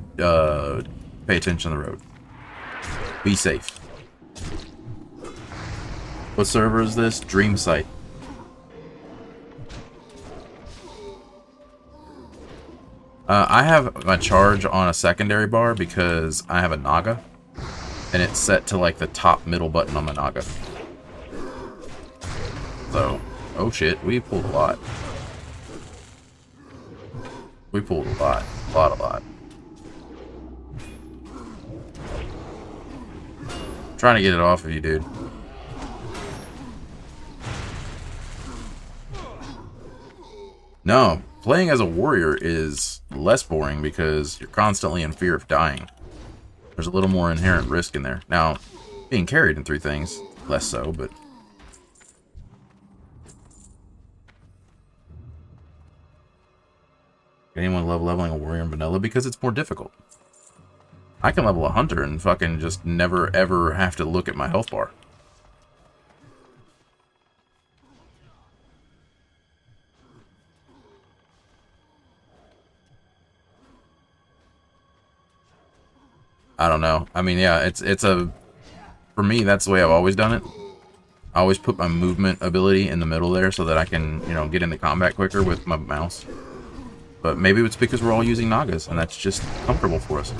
pay attention on the road. Be safe. What server is this? Dream Site. I have my charge on a secondary bar because I have a Naga, and it's set to like the top middle button on the Naga. So, oh shit, we pulled a lot. We pulled a lot. A lot. Trying to get it off of you, dude. No, playing as a warrior is less boring because you're constantly in fear of dying. There's a little more inherent risk in there. Now, being carried in through things, less so, but... Anyone love leveling a warrior in vanilla? Because it's more difficult. I can level a hunter and fucking just never ever have to look at my health bar. I don't know. I mean, yeah, it's a... For me, that's the way I've always done it. I always put my movement ability in the middle there so that I can, you know, get into combat quicker with my mouse. But maybe it's because we're all using Nagas, and that's just comfortable for us.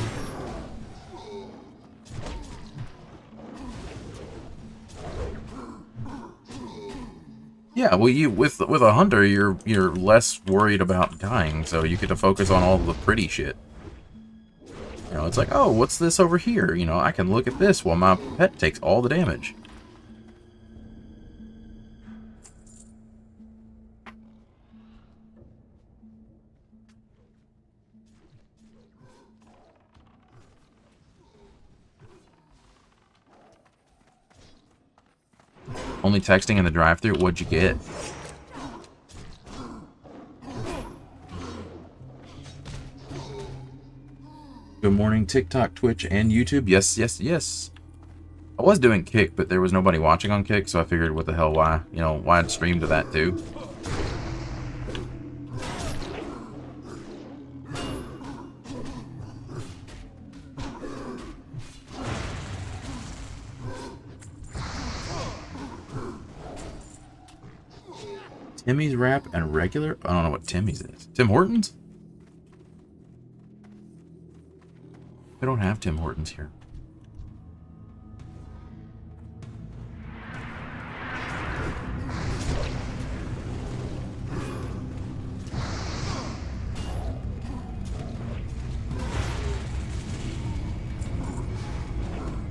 Yeah, well, with a hunter, you're less worried about dying, so you get to focus on all the pretty shit. You know, it's like, oh, what's this over here? You know, I can look at this while my pet takes all the damage. Only texting in the drive-thru. What'd you get? Good morning, TikTok, Twitch, and YouTube. Yes, yes, yes. I was doing Kick, but there was nobody watching on Kick, so I figured, what the hell, why? You know, why I'd stream to that too? Timmy's wrap and regular? I don't know what Timmy's is. Tim Hortons? We don't have Tim Hortons here.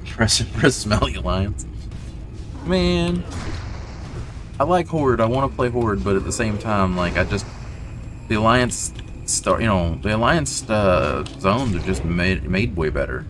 Press Smelly Alliance. Man. I like Horde. I want to play Horde, but at the same time, like, the Alliance zones are just made way better.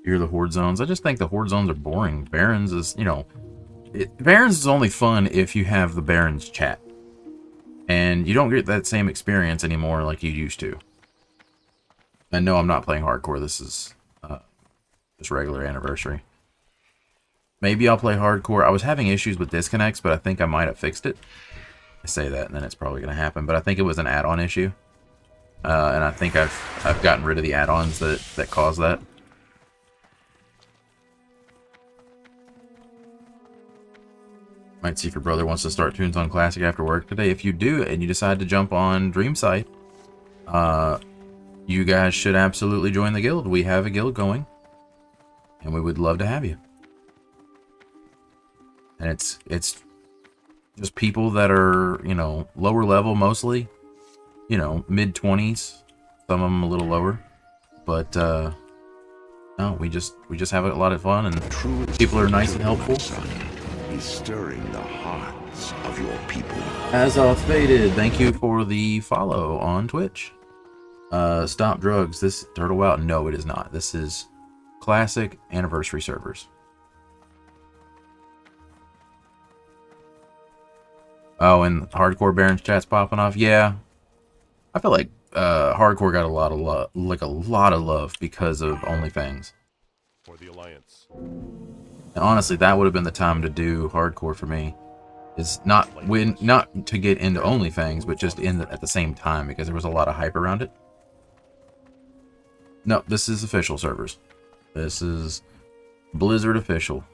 You're the Horde zones. I just think the Horde zones are boring. Barons is, you know, Barons is only fun if you have the Barons chat. And you don't get that same experience anymore like you used to. And no, I'm not playing hardcore. This is just regular anniversary. Maybe I'll play hardcore. I was having issues with disconnects, but I think I might have fixed it. I say that, and then it's probably going to happen. But I think it was an add-on issue. And I think I've gotten rid of the add-ons that caused that. Might see if your brother wants to start Tunes on Classic after work today. If you do, and you decide to jump on Dreamsight, you guys should absolutely join the guild. We have a guild going, and we would love to have you. And it's just people that are, you know, lower level mostly, you know, mid-20s, some of them a little lower, but no, we just have a lot of fun, and people are nice and helpful. Is stirring the hearts of your people. Azoth Faded, thank you for the follow on Twitch. Stop Drugs, this Turtle Out? No, it is not. This is classic, anniversary servers. Oh, and hardcore Baron's chat's popping off. Yeah, I feel like hardcore got a lot of love, like a lot of love because of OnlyFans. For the Alliance. And honestly, that would have been the time to do hardcore for me. Is not to get into OnlyFans, but just at the same time because there was a lot of hype around it. No, this is official servers. This is Blizzard official.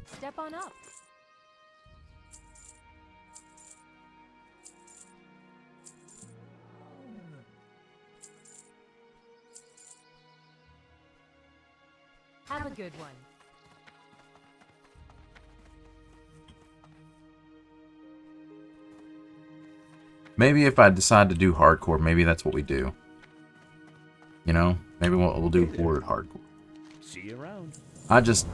Step on up. Have a good one. Maybe if I decide to do hardcore, maybe that's what we do. You know, maybe we'll do hardcore. See you around. That's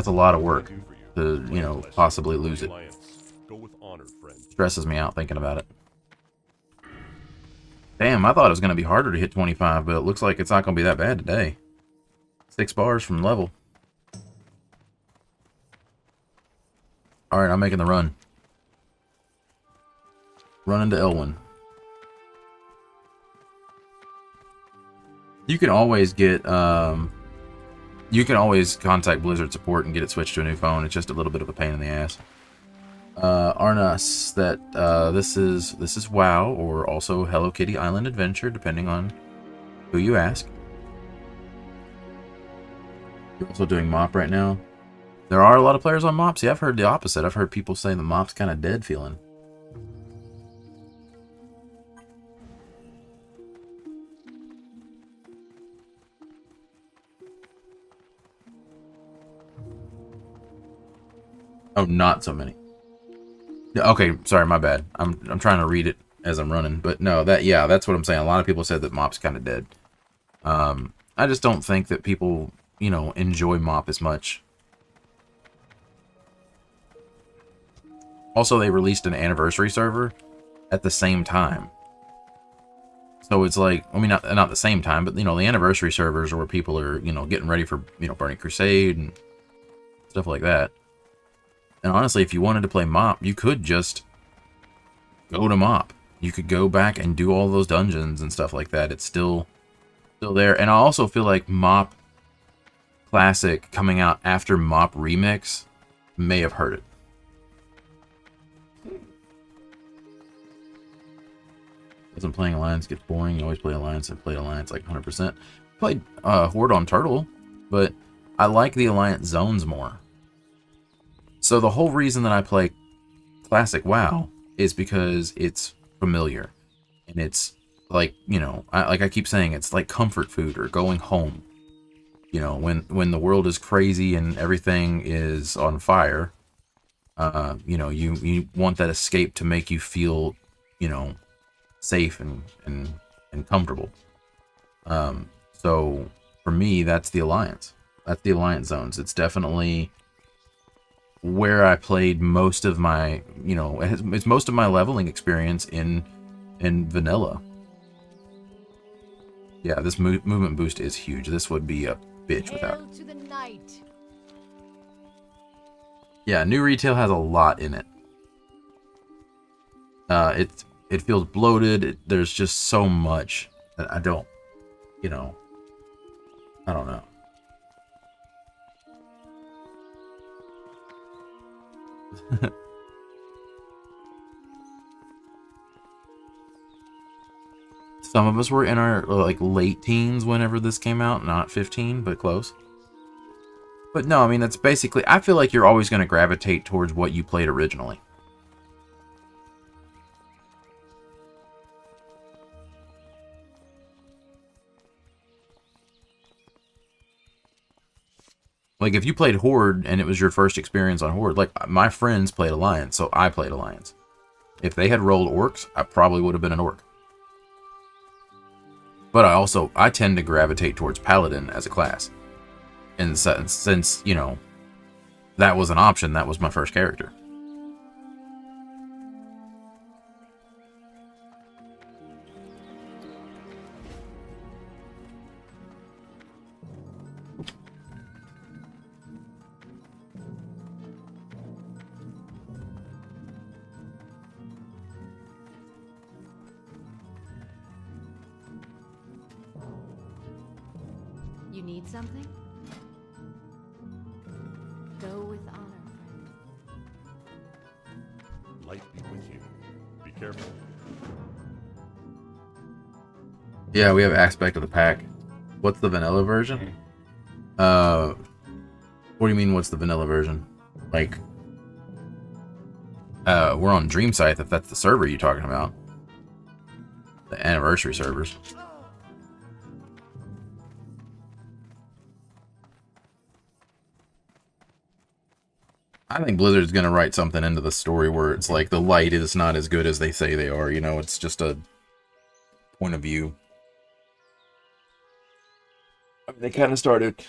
a lot of work to, you know, possibly lose it. Go with honor, friend. Stresses me out thinking about it. Damn, I thought it was going to be harder to hit 25, but it looks like it's not going to be that bad today. 6 bars from level. Alright, I'm making the run. Run into Elwynn. You can always get, you can always contact Blizzard support and get it switched to a new phone. It's just a little bit of a pain in the ass. Arnus, that, this is WoW, or also Hello Kitty Island Adventure, depending on who you ask. You're also doing MoP right now. There are a lot of players on MoP. See, I've heard the opposite. I've heard people say the MoP's kind of dead feeling. Oh, not so many. Okay, sorry, my bad. I'm trying to read it as I'm running, but no, that's what I'm saying. A lot of people said that MoP's kind of dead. I just don't think that people, you know, enjoy MoP as much. Also, they released an anniversary server at the same time. So it's like, I mean, not the same time, but, you know, the anniversary servers are where people are, you know, getting ready for, you know, Burning Crusade and stuff like that. And honestly, if you wanted to play MoP, you could just go to MoP. You could go back and do all those dungeons and stuff like that. It's still there. And I also feel like MoP Classic coming out after MoP Remix may have hurt it. Wasn't playing Alliance gets boring. You always play Alliance. I played Alliance like 100%. Played Horde on Turtle, but I like the Alliance zones more. So the whole reason that I play Classic WoW is because it's familiar. And it's like, you know, like I keep saying, it's like comfort food or going home. You know, when the world is crazy and everything is on fire, you know, you want that escape to make you feel, you know, safe and comfortable. So for me, that's the Alliance. That's the Alliance zones. It's definitely where I played most of my, you know, it's most of my leveling experience in vanilla. Yeah, this movement boost is huge. This would be a bitch without it. To the night. Yeah, new retail has a lot in it. It feels bloated. There's just so much that I don't, you know, I don't know. Some of us were in our like late teens whenever this came out, not 15, but close. But no, I mean, that's basically, I feel like you're always going to gravitate towards what you played originally. Like, if you played Horde and it was your first experience on Horde, like, my friends played Alliance, so I played Alliance. If they had rolled Orcs, I probably would have been an Orc. But I tend to gravitate towards Paladin as a class. And since, you know, that was an option, that was my first character. You need something? Go with honor, friend. Light be with you. Be careful. Yeah, we have aspect of the pack. What's the vanilla version? What do you mean, what's the vanilla version? Like, we're on Dream Scythe, if that's the server you're talking about. The anniversary servers. I think Blizzard's gonna write something into the story where it's like the light is not as good as they say they are, you know, it's just a point of view. I mean, they kind of started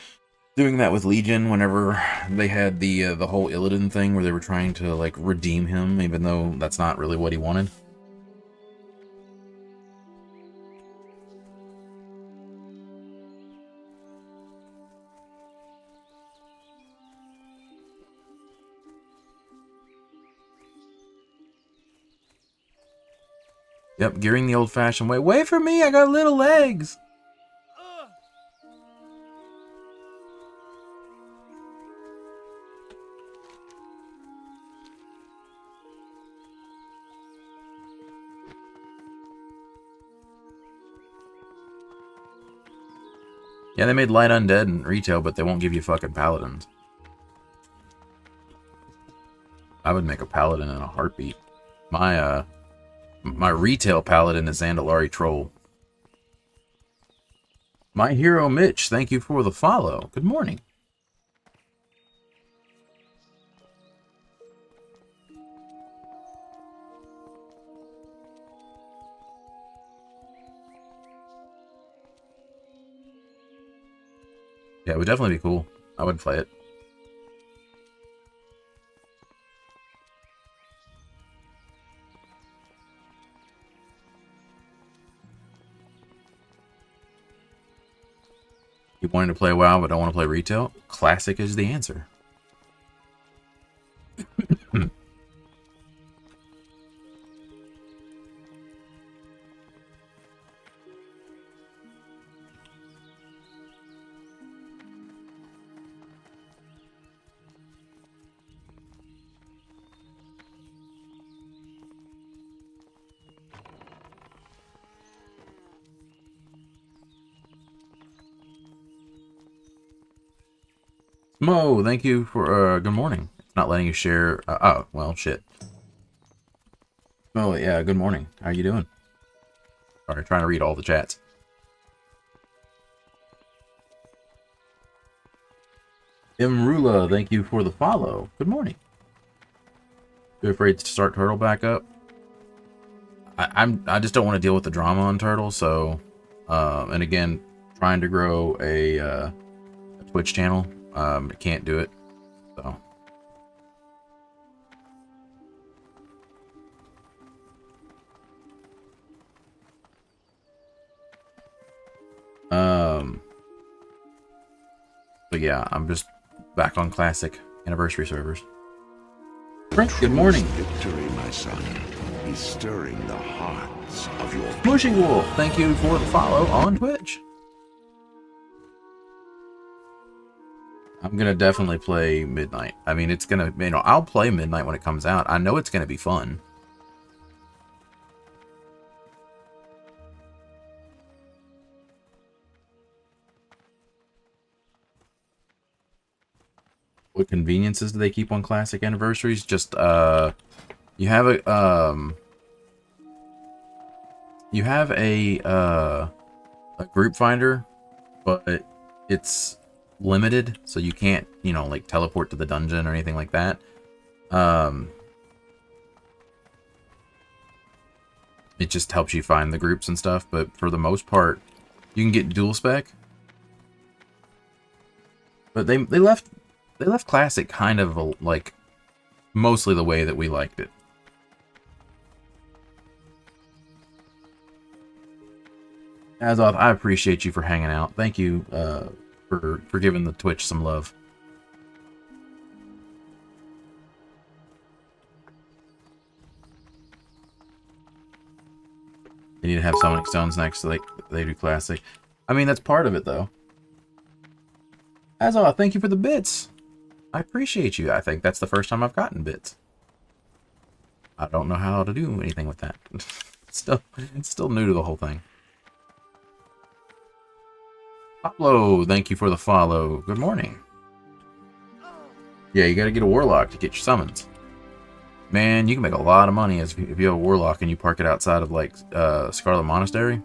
doing that with Legion whenever they had the whole Illidan thing where they were trying to like redeem him, even though that's not really what he wanted. Yep, gearing the old-fashioned way. Wait for me, I got little legs! Yeah, they made light undead in retail, but they won't give you fucking paladins. I would make a paladin in a heartbeat. My retail paladin is Zandalari Troll. My hero Mitch, thank you for the follow. Good morning. Yeah, it would definitely be cool. I would play it. You wanting to play WoW but don't want to play retail? Classic is the answer. Mo, thank you for, good morning. It's not letting you share, oh, well, shit. Mo, yeah, good morning. How you doing? Sorry, trying to read all the chats. Imrula, thank you for the follow. Good morning. You afraid to start Turtle back up? I just don't want to deal with the drama on Turtle, so, and again, trying to grow a Twitch channel. Can't do it, so. But yeah, I'm just back on classic anniversary servers. Frank, good morning. Victory, my son, is stirring the hearts of your Mushing Wolf, thank you for the follow on Twitch. I'm gonna definitely play Midnight. I mean, it's gonna, you know, I'll play Midnight when it comes out. I know it's gonna be fun. What conveniences do they keep on classic anniversaries? Just you have a group finder, but it's limited, so you can't, you know, like teleport to the dungeon or anything like that. It just helps you find the groups and stuff, but for the most part, you can get dual spec. But they left classic kind of like mostly the way that we liked it. Azoth, I appreciate you for hanging out. Thank you for giving the Twitch some love. They need to have summoning stones next so they do classic. I mean, that's part of it though. Azza, thank you for the bits. I appreciate you. I think that's the first time I've gotten bits. I don't know how to do anything with that. It's still new to the whole thing. Pablo, thank you for the follow. Good morning. Yeah, you gotta get a warlock to get your summons. Man, you can make a lot of money if you have a warlock and you park it outside of, like, Scarlet Monastery.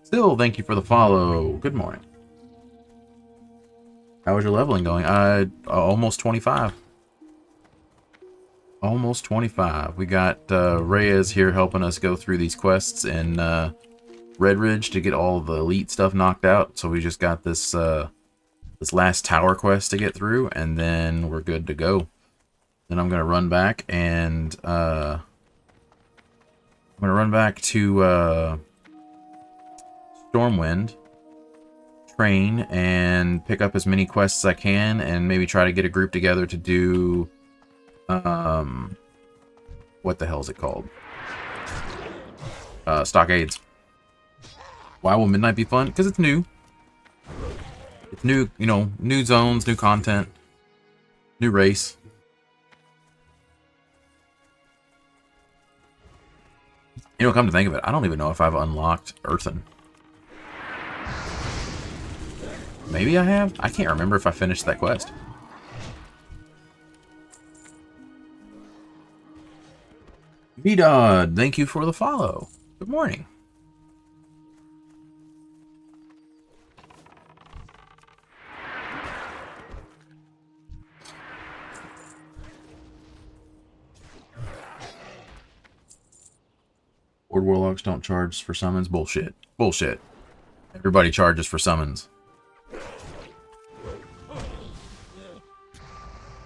Still, thank you for the follow. Good morning. How is your leveling going? Almost 25. Almost 25. We got Reyes here helping us go through these quests in Red Ridge to get all the elite stuff knocked out. So we just got this this last tower quest to get through, and then we're good to go. Then I'm gonna run back and to Stormwind, train, and pick up as many quests as I can, and maybe try to get a group together to do what the hell is it called? Stockades. Why will Midnight be fun? Because it's new. It's new, you know, new zones, new content, new race. You know, come to think of it, I don't even know if I've unlocked Earthen. Maybe I have? I can't remember if I finished that quest. B-Dod, thank you for the follow. Good morning. Horde Warlocks don't charge for summons. Bullshit. Bullshit. Everybody charges for summons.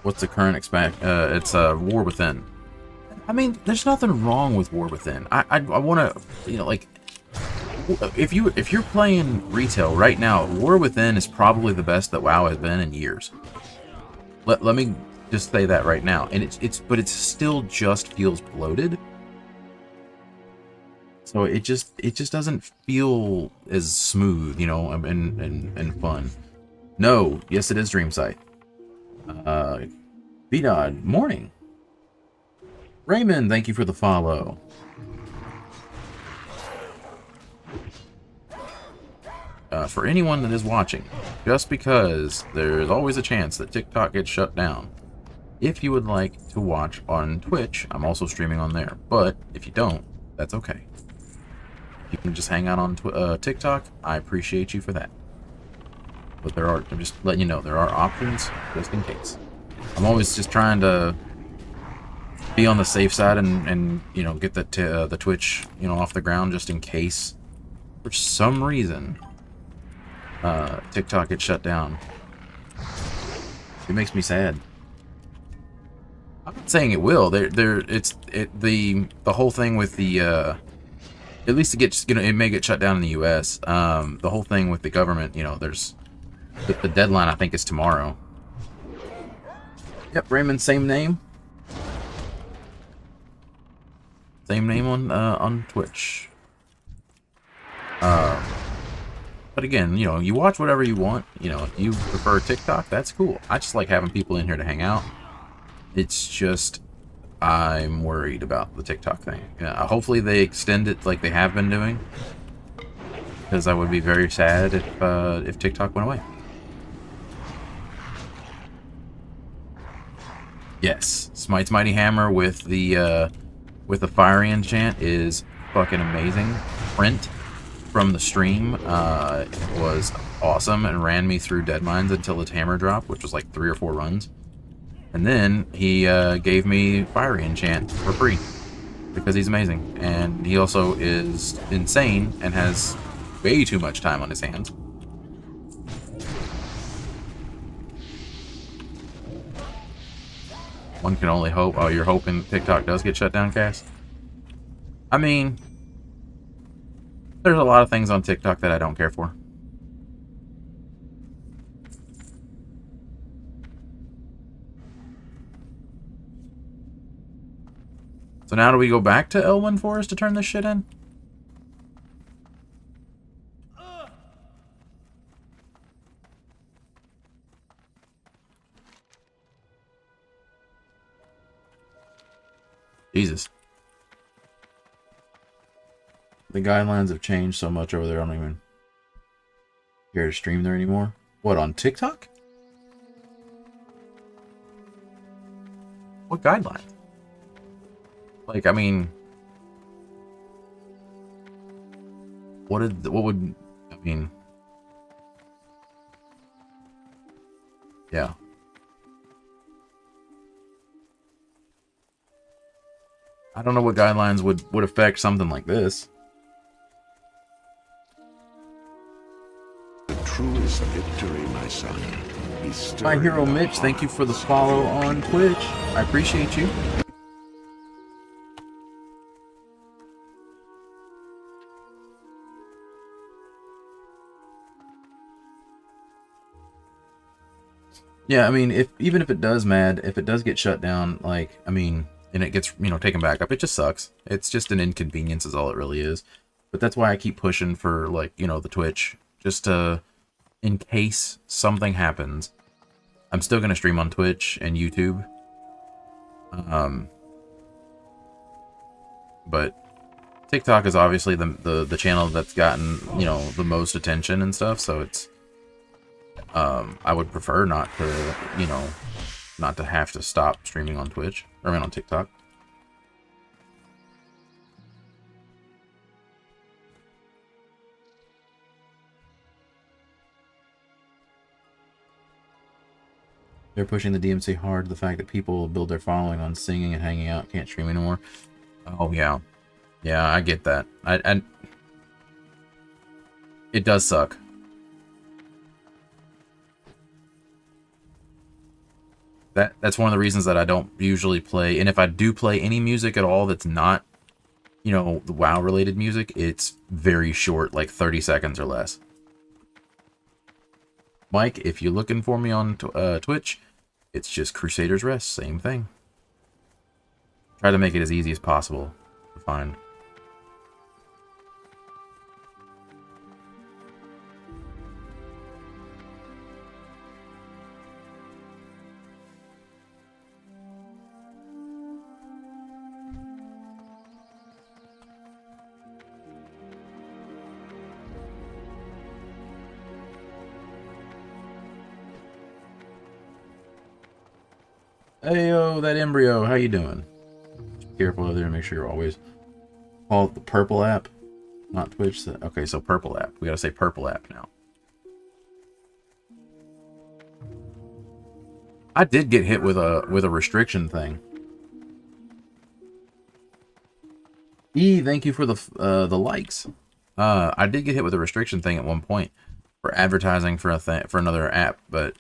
What's the current it's War Within. I mean, there's nothing wrong with War Within. I want to, you know, like, if you're playing retail right now, War Within is probably the best that WoW has been in years. Let me just say that right now. And but it still just feels bloated. So it just doesn't feel as smooth, you know, and fun. No, yes, it is Dreamsight. B-Dod, morning. Raymond, thank you for the follow. For anyone that is watching, just because there's always a chance that TikTok gets shut down, if you would like to watch on Twitch, I'm also streaming on there. But if you don't, that's okay. You can just hang out on TikTok. I appreciate you for that. But I'm just letting you know, there are options just in case. I'm always just trying to be on the safe side and you know, get the Twitch, you know, off the ground just in case for some reason TikTok gets shut down. It makes me sad. I'm not saying it will. The whole thing with the at least it may get shut down in the US. The whole thing with the government, you know, there's the deadline I think is tomorrow. Yep, Raymond, same name. Same name on Twitch. But again, you know, you watch whatever you want. You know, if you prefer TikTok, that's cool. I just like having people in here to hang out. It's just I'm worried about the TikTok thing. Hopefully they extend it like they have been doing, because I would be very sad if TikTok went away. Yes, Smite's Mighty Hammer with the fiery enchant is fucking amazing. Print from the stream was awesome and ran me through Deadmines until the hammer dropped, which was like 3 or 4 runs. And then he gave me fiery enchant for free because he's amazing, and he also is insane and has way too much time on his hands. One can only hope. Oh, you're hoping TikTok does get shut down, Cass? I mean, there's a lot of things on TikTok that I don't care for. So now do we go back to Elwynn Forest to turn this shit in? Jesus. The guidelines have changed so much over there, I don't even care to stream there anymore. What, on TikTok? What guidelines? Like, I mean... what would... I mean... Yeah. I don't know what guidelines would affect something like this. The truest victory, my son, is stirring My hero the Mitch, thank you for the hearts of follow your on people. Twitch. I appreciate you. Yeah, I mean, even if it does if it does get shut down, like, I mean, and it gets, you know, taken back up, it just sucks. It's just an inconvenience is all it really is. But that's why I keep pushing for, like, you know, the Twitch, just to, in case something happens. I'm still going to stream on Twitch and YouTube. But TikTok is obviously the channel that's gotten, you know, the most attention and stuff, so it's, I would prefer not to, you know, not to have to stop streaming on Twitch, or I mean on TikTok. They're pushing the DMC hard. The fact that people build their following on singing and hanging out can't stream anymore. Oh yeah, yeah, I get that. I it does suck. That's one of the reasons that I don't usually play. And if I do play any music at all that's not, you know, the WoW related music, it's very short, like 30 seconds or less. Mike, if you're looking for me on Twitch, it's just Crusader's Rest, same thing. Try to make it as easy as possible to find. Hey, yo, that embryo, how you doing? Just be careful over there and make sure you're always... Call it the purple app, not Twitch. Okay, so purple app. We gotta say purple app now. I did get hit with a restriction thing. Thank you for the likes. I did get hit with a restriction thing at one point for advertising for for another app, but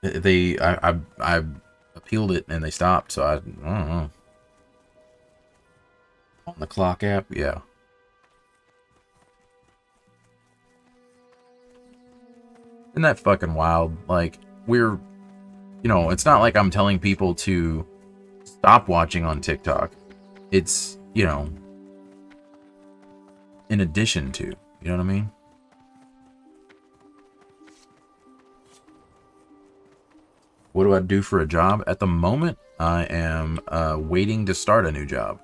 I appealed it and they stopped, so I don't know. On the clock app, yeah. Isn't that fucking wild? Like, we're, you know, it's not like I'm telling people to stop watching on TikTok. It's, you know, in addition to, you know what I mean? What do I do for a job? At the moment, I am waiting to start a new job.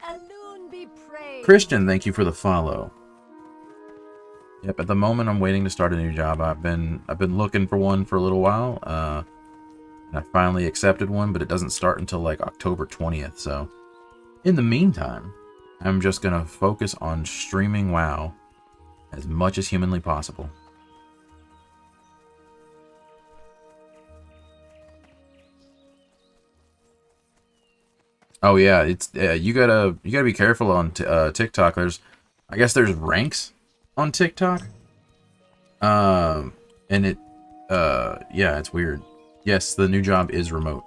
Elwynn be praised. Christian, thank you for the follow. Yep, at the moment I'm waiting to start a new job. I've been looking for one for a little while. And I finally accepted one, but it doesn't start until like October 20th. So in the meantime, I'm just gonna focus on streaming WoW as much as humanly possible. Oh yeah, it's you gotta be careful on TikTok. I guess there's ranks on TikTok. And it yeah, it's weird. Yes, the new job is remote.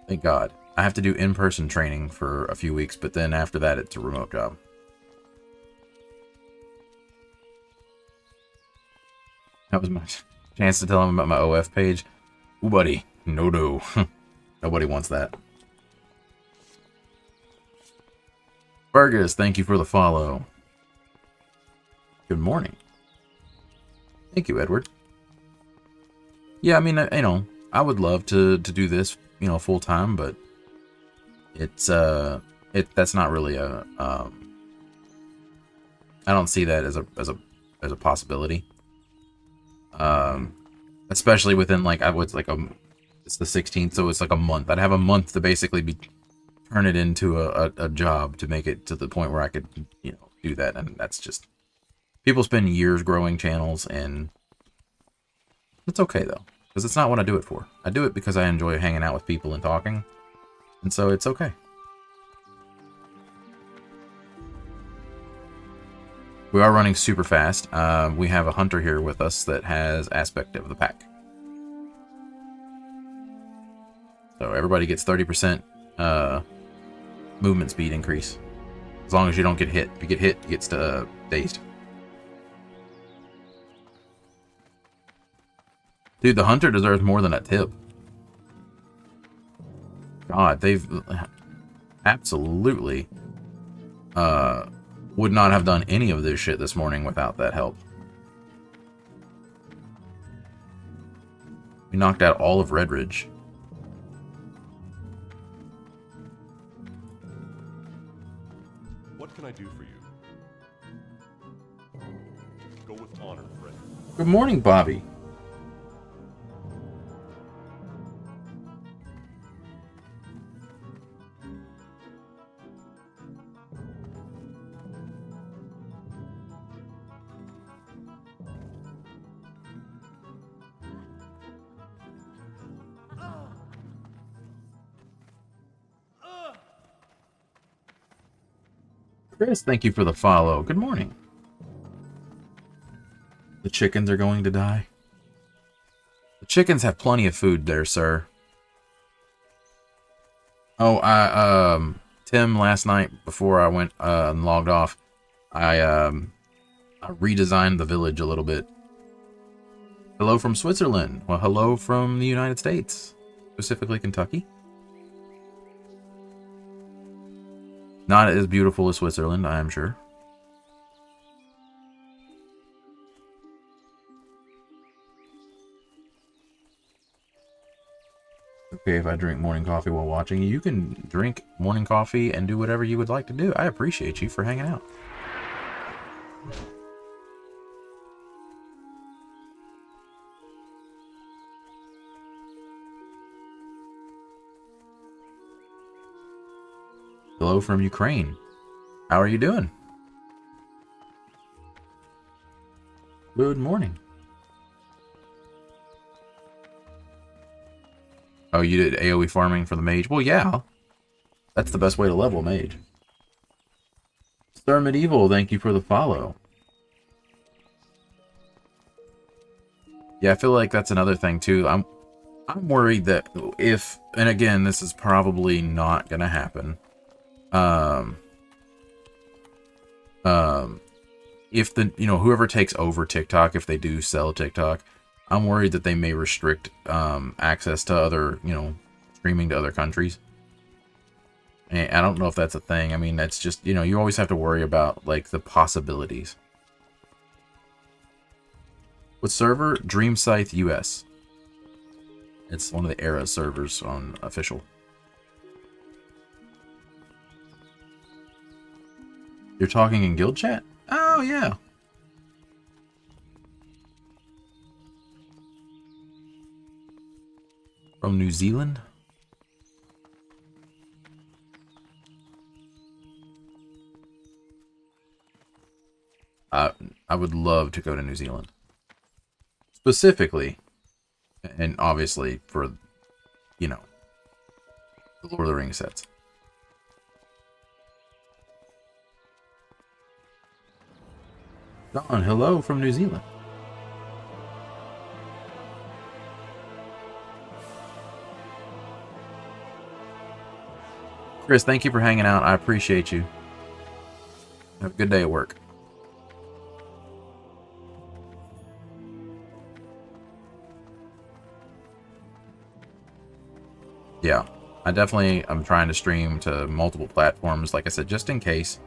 Thank God. I have to do in-person training for a few weeks, but then after that it's a remote job. That was my chance to tell him about my OF page. Ooh, buddy. No. Nobody wants that. Fergus, thank you for the follow. Good morning. Thank you, Edward. Yeah, I mean, you know, I would love to do this, you know, full time, but it's that's not really a I don't see that as a possibility. Especially within like it's the 16th, so it's like a month. I'd have a month to basically turn it into a job to make it to the point where I could, you know, do that, and that's just people spend years growing channels, and it's okay though, because it's not what I do it for. I do it because I enjoy hanging out with people and talking, and so it's okay. We are running super fast. We have a hunter here with us that has aspect of the pack. So everybody gets 30% movement speed increase. As long as you don't get hit. If you get hit, you get dazed. Dude, the hunter deserves more than a tip. God, they've absolutely would not have done any of this shit this morning without that help. We knocked out all of Redridge. What can I do for you? Go with honor, friend. Good morning, Bobby. Chris, thank you for the follow. Good morning. The chickens are going to die. The chickens have plenty of food there, sir. Oh, Tim, last night before I went and logged off, I redesigned the village a little bit. Hello from Switzerland. Well, hello from the United States, specifically Kentucky. Not as beautiful as Switzerland, I am sure. Okay, if I drink morning coffee while watching, you can drink morning coffee and do whatever you would like to do. I appreciate you for hanging out. Hello from Ukraine. How are you doing? Good morning. Oh, you did AoE farming for the mage? Well, yeah. That's the best way to level a mage. Star Medieval, thank you for the follow. Yeah, I feel like that's another thing too. I'm worried that if, and again, this is probably not gonna happen. If the, you know, whoever takes over TikTok, if they do sell TikTok, I'm worried that they may restrict access to other, you know, streaming to other countries. And I don't know if that's a thing. I mean, that's just, you know, you always have to worry about like the possibilities. What server? DreamScythe.US. It's one of the era servers on official. You're talking in guild chat? Oh, yeah. From New Zealand? I would love to go to New Zealand. Specifically, and obviously for, you know, the Lord of the Rings sets. Don, hello from New Zealand. Chris, thank you for hanging out. I appreciate you. Have a good day at work. yeah, I definitely am trying to stream to multiple platforms, like I said, just in case.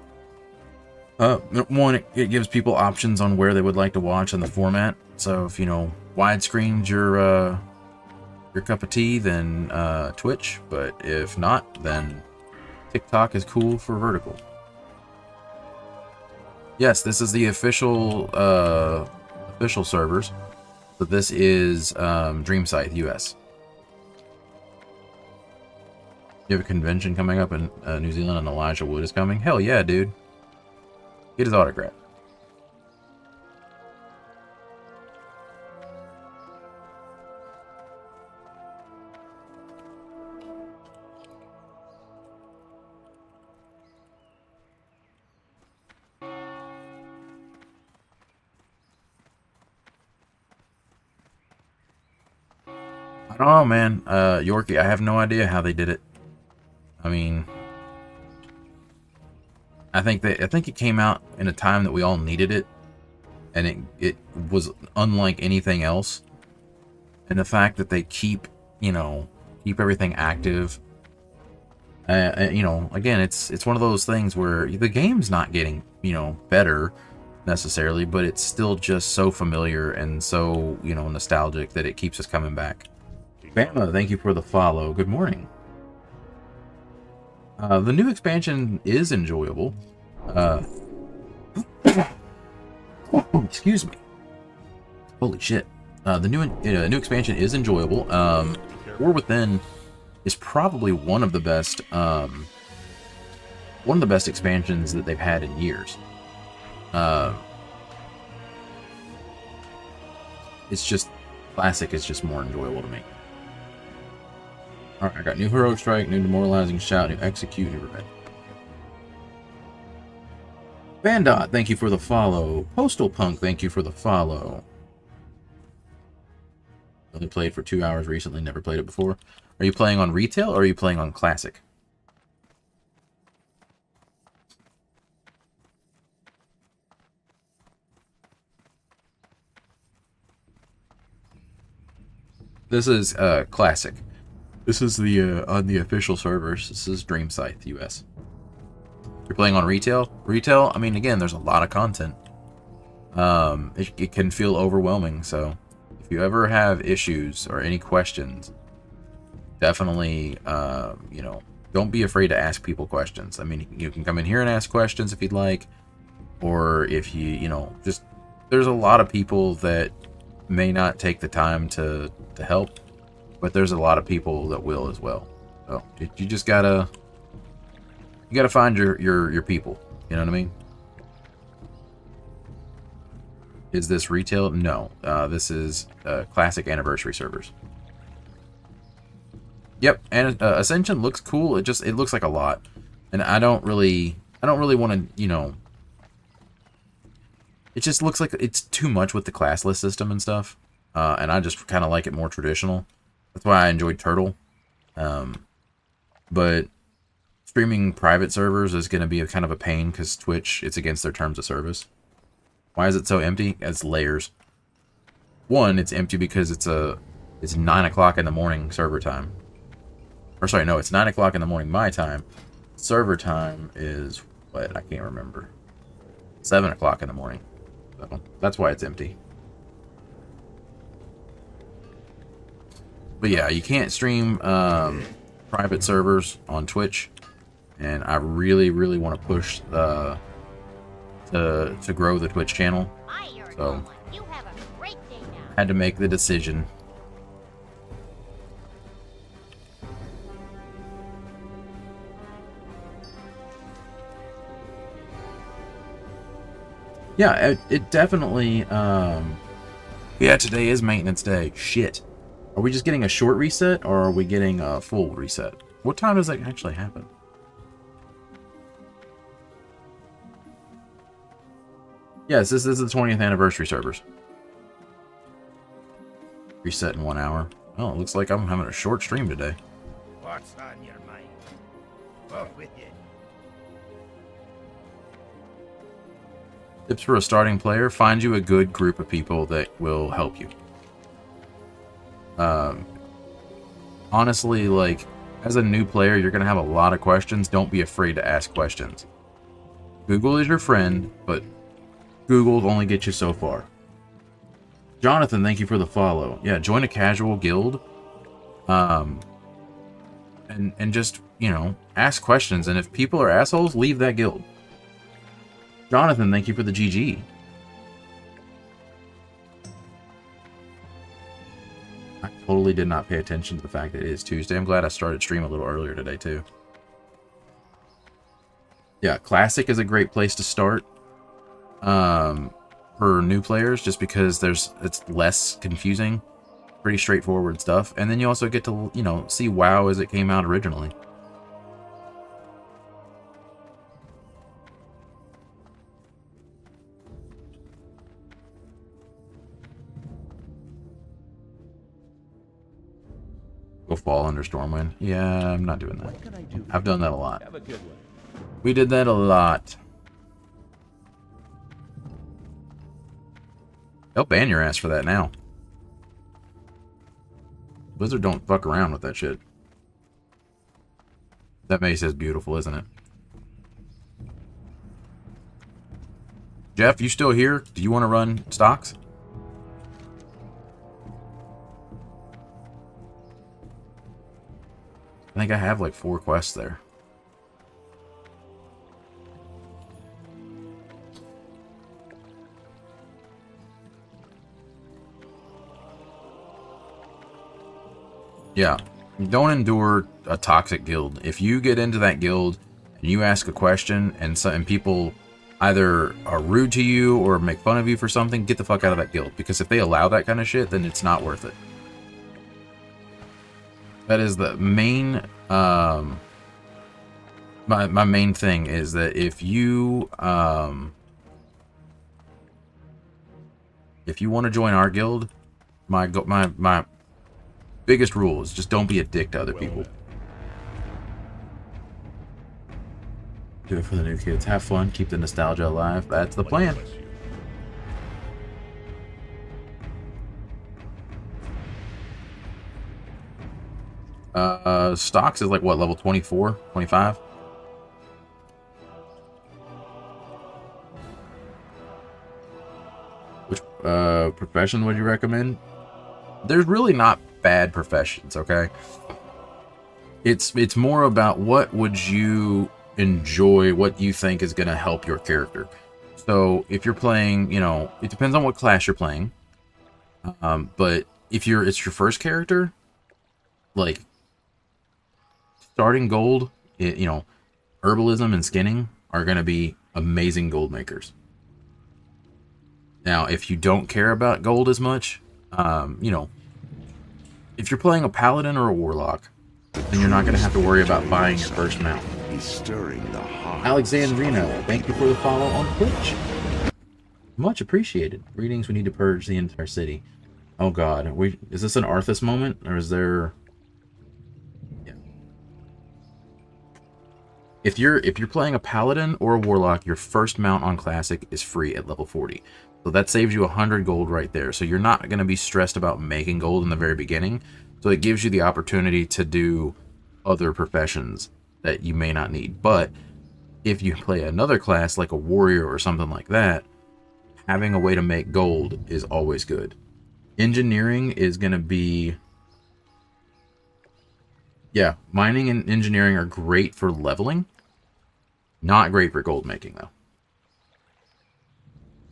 One, it gives people options on where they would like to watch and the format. So if, you know, widescreen's your cup of tea, then Twitch. But if not, then TikTok is cool for vertical. Yes, this is the official servers. So this is US. You have a convention coming up in New Zealand and Elijah Wood is coming? Hell yeah, dude. Get his autograph. I don't know, man. Yorkie, I have no idea how they did it. I mean, I think it came out in a time that we all needed it, and it was unlike anything else. And the fact that they keep everything active. You know, again, it's one of those things where the game's not getting, you know, better necessarily, but it's still just so familiar and so, you know, nostalgic that it keeps us coming back. Bama, thank you for the follow. Good morning. The new expansion is enjoyable. Excuse me. Holy shit. The new expansion is enjoyable. War Within is probably one of the best expansions that they've had in years. It's just classic. It's just more enjoyable to me. Alright, I got new Heroic Strike, new Demoralizing Shout, new Execute, new Revenge. Bandot, thank you for the follow. Postal Punk, thank you for the follow. Only played for 2 hours recently, never played it before. Are you playing on retail or are you playing on classic? This is classic. This is the on the official servers. This is Dreamscythe US. You're playing on retail? Retail, I mean, again, there's a lot of content. It can feel overwhelming, so if you ever have issues or any questions, definitely, you know, don't be afraid to ask people questions. I mean, you can come in here and ask questions if you'd like, or if you know, just, there's a lot of people that may not take the time to help, but there's a lot of people that will as well. So you just gotta find your people. You know what I mean? Is this retail? No. This is classic anniversary servers. Yep, and Ascension looks cool. It looks like a lot, and I don't really want to, you know. It just looks like it's too much with the class list system and stuff, and I just kind of like it more traditional. That's why I enjoyed Turtle. But streaming private servers is going to be kind of a pain because Twitch, it's against their terms of service. Why is it so empty? It's layers. One, it's empty because it's 9 o'clock in the morning server time. Or sorry, no, it's 9 o'clock in the morning my time. Server time is what? I can't remember. 7 o'clock in the morning. So that's why it's empty. But yeah, you can't stream private servers on Twitch, and I really want to push to grow the Twitch channel. So I had to make the decision. Yeah, it definitely. Yeah, today is maintenance day. Shit. Are we just getting a short reset, or are we getting a full reset? What time does that actually happen? Yes, this is the 20th anniversary servers. Reset in 1 hour. Oh, it looks like I'm having a short stream today. What's on your mind? Off with you. Tips for a starting player: find you a good group of people that will help you. Honestly, like, As a new player, you're going to have a lot of questions. Don't be afraid to ask questions. Google is your friend, but Google will only get you so far. Jonathan, thank you for the follow. Yeah, join a casual guild. And just, you know, ask questions. And if people are assholes, leave that guild. Jonathan, thank you for the GG. I totally did not pay attention to the fact that it is Tuesday. I'm glad I started stream a little earlier today, too. Yeah, Classic is a great place to start for new players, just because it's less confusing, pretty straightforward stuff. And then you also get to, you know, see WoW as it came out originally. Go fall under Stormwind. Yeah, I'm not doing that. I've done that a lot. Have a good one. We did that a lot. They'll ban your ass for that now. Blizzard don't fuck around with that shit. That mace is beautiful, isn't it? Jeff, you still here? Do you want to run stocks? I think I have like 4 quests there. Yeah, don't endure a toxic guild. If you get into that guild and you ask a question and people either are rude to you or make fun of you for something, get the fuck out of that guild. Because if they allow that kind of shit, then it's not worth it. That is the main, my main thing is that if you want to join our guild, my biggest rule is just don't be a dick to other people. Do it for the new kids. Have fun. Keep the nostalgia alive. That's the plan. Stocks is like what, level 24, 25? Which profession would you recommend? There's really not bad professions, okay? It's more about what would you enjoy, what you think is going to help your character. So if you're playing, you know, it depends on what class you're playing. But if it's your first character, like starting gold, you know, herbalism and skinning are going to be amazing gold makers. Now, if you don't care about gold as much, you know, if you're playing a paladin or a warlock, then you're not going to have to worry about buying your first mount. He's stirring the heart. Alexandrino, thank you for the follow on Twitch. Much appreciated. Greetings, we need to purge the entire city. Oh god, is this an Arthas moment, or is there... Yeah. If you're playing a paladin or a warlock, your first mount on classic is free at level 40. So that saves you 100 gold right there. So you're not going to be stressed about making gold in the very beginning. So it gives you the opportunity to do other professions that you may not need. But if you play another class like a warrior or something like that, having a way to make gold is always good. Engineering is going to be... Yeah, mining and engineering are great for leveling. Not great for gold making, though.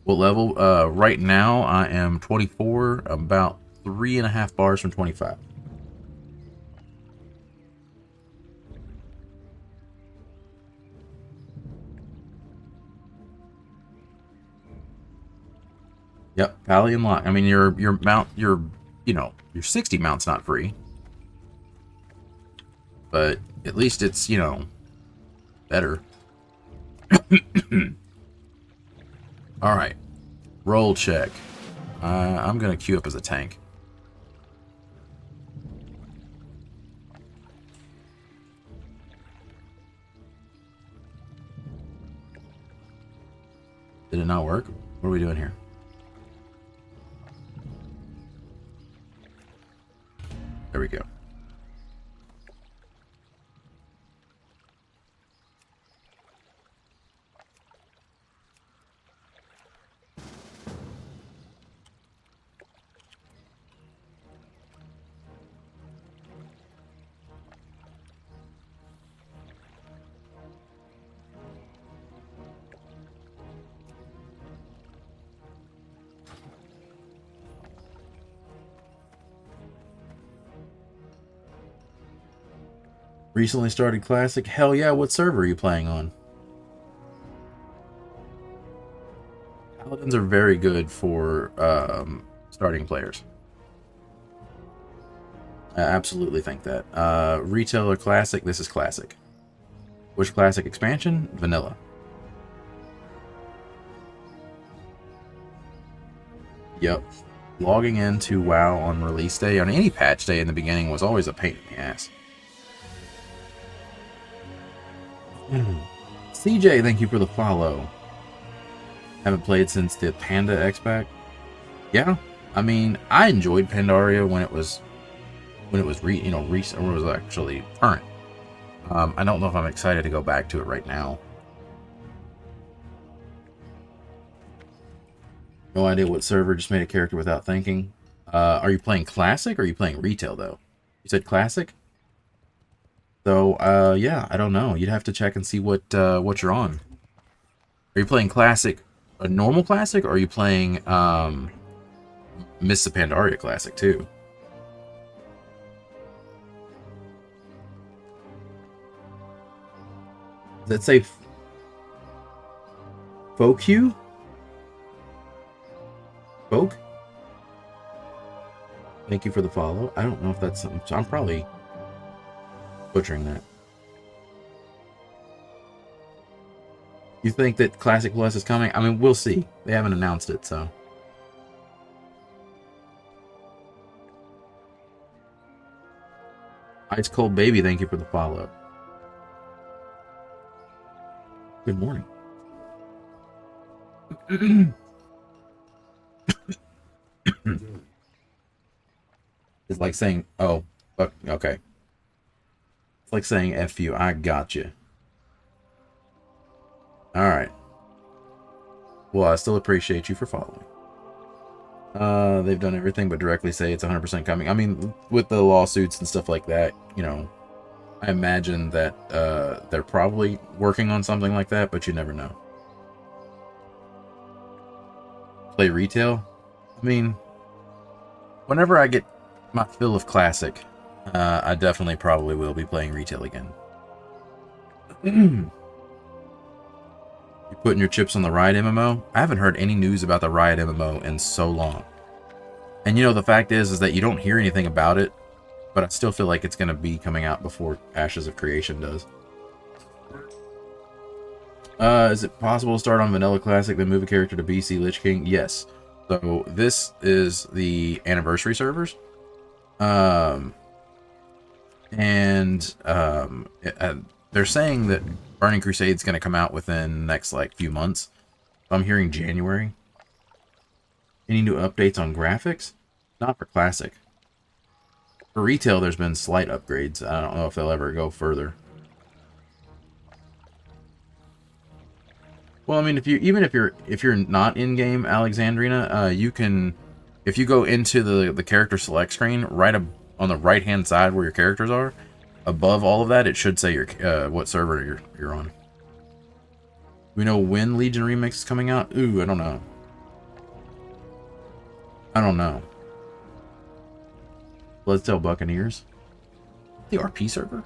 What level? Right now, I am 24, about 3.5 bars from 25. Yep, Pally and Lock. I mean, your mount, your 60 mount's not free. But at least it's, you know, better. Alright. Roll check. I'm going to queue up as a tank. Did it not work? What are we doing here? There we go. Recently started Classic? Hell yeah, what server are you playing on? Paladins are very good for starting players. I absolutely think that. Retail or Classic? This is Classic. Which Classic expansion? Vanilla. Yep. Logging into WoW on release day, on any patch day in the beginning, was always a pain in the ass. CJ, thank you for the follow. Haven't played since the Panda X-Pack. Yeah, I mean, I enjoyed Pandaria when it was recent, or was actually current. I don't know if I'm excited to go back to it right now. No idea what server, just made a character without thinking. Are you playing Classic or are you playing Retail, though? You said Classic? So, yeah, I don't know. You'd have to check and see what you're on. Are you playing Classic, a normal Classic, or are you playing Mists of Pandaria Classic, too? Does that say FOQ? Folk? Thank you for the follow. I don't know if that's something. So I'm probably butchering that. You think that Classic Plus is coming? I mean, we'll see. They haven't announced it, so. Ice Cold Baby, thank you for the follow. Good morning. It's like saying, oh, okay. It's like saying F you, I got you. Alright. Well, I still appreciate you for following. They've done everything but directly say it's 100% coming. I mean, with the lawsuits and stuff like that, you know, I imagine that they're probably working on something like that, but you never know. Play Retail? I mean, whenever I get my fill of Classic, I definitely probably will be playing Retail again. You putting your chips on the Riot MMO? I haven't heard any news about the Riot MMO in so long. And you know, the fact is that you don't hear anything about it, but I still feel like it's going to be coming out before Ashes of Creation does. Is it possible to start on Vanilla Classic, then move a character to BC Lich King? Yes. So this is the anniversary servers. They're saying that Burning Crusade's going to come out within the next like few months. I'm hearing January. Any new updates on graphics? Not for Classic. For Retail, there's been slight upgrades. I don't know if they'll ever go further. Well, I mean, if you're not in game, Alexandrina, you can, if you go into the character select screen right on the right hand side where your characters are, above all of that, it should say your what server you're on. We know when Legion Remix is coming out. Ooh, I don't know. I don't know. Bloodsteel Buccaneers, the RP server.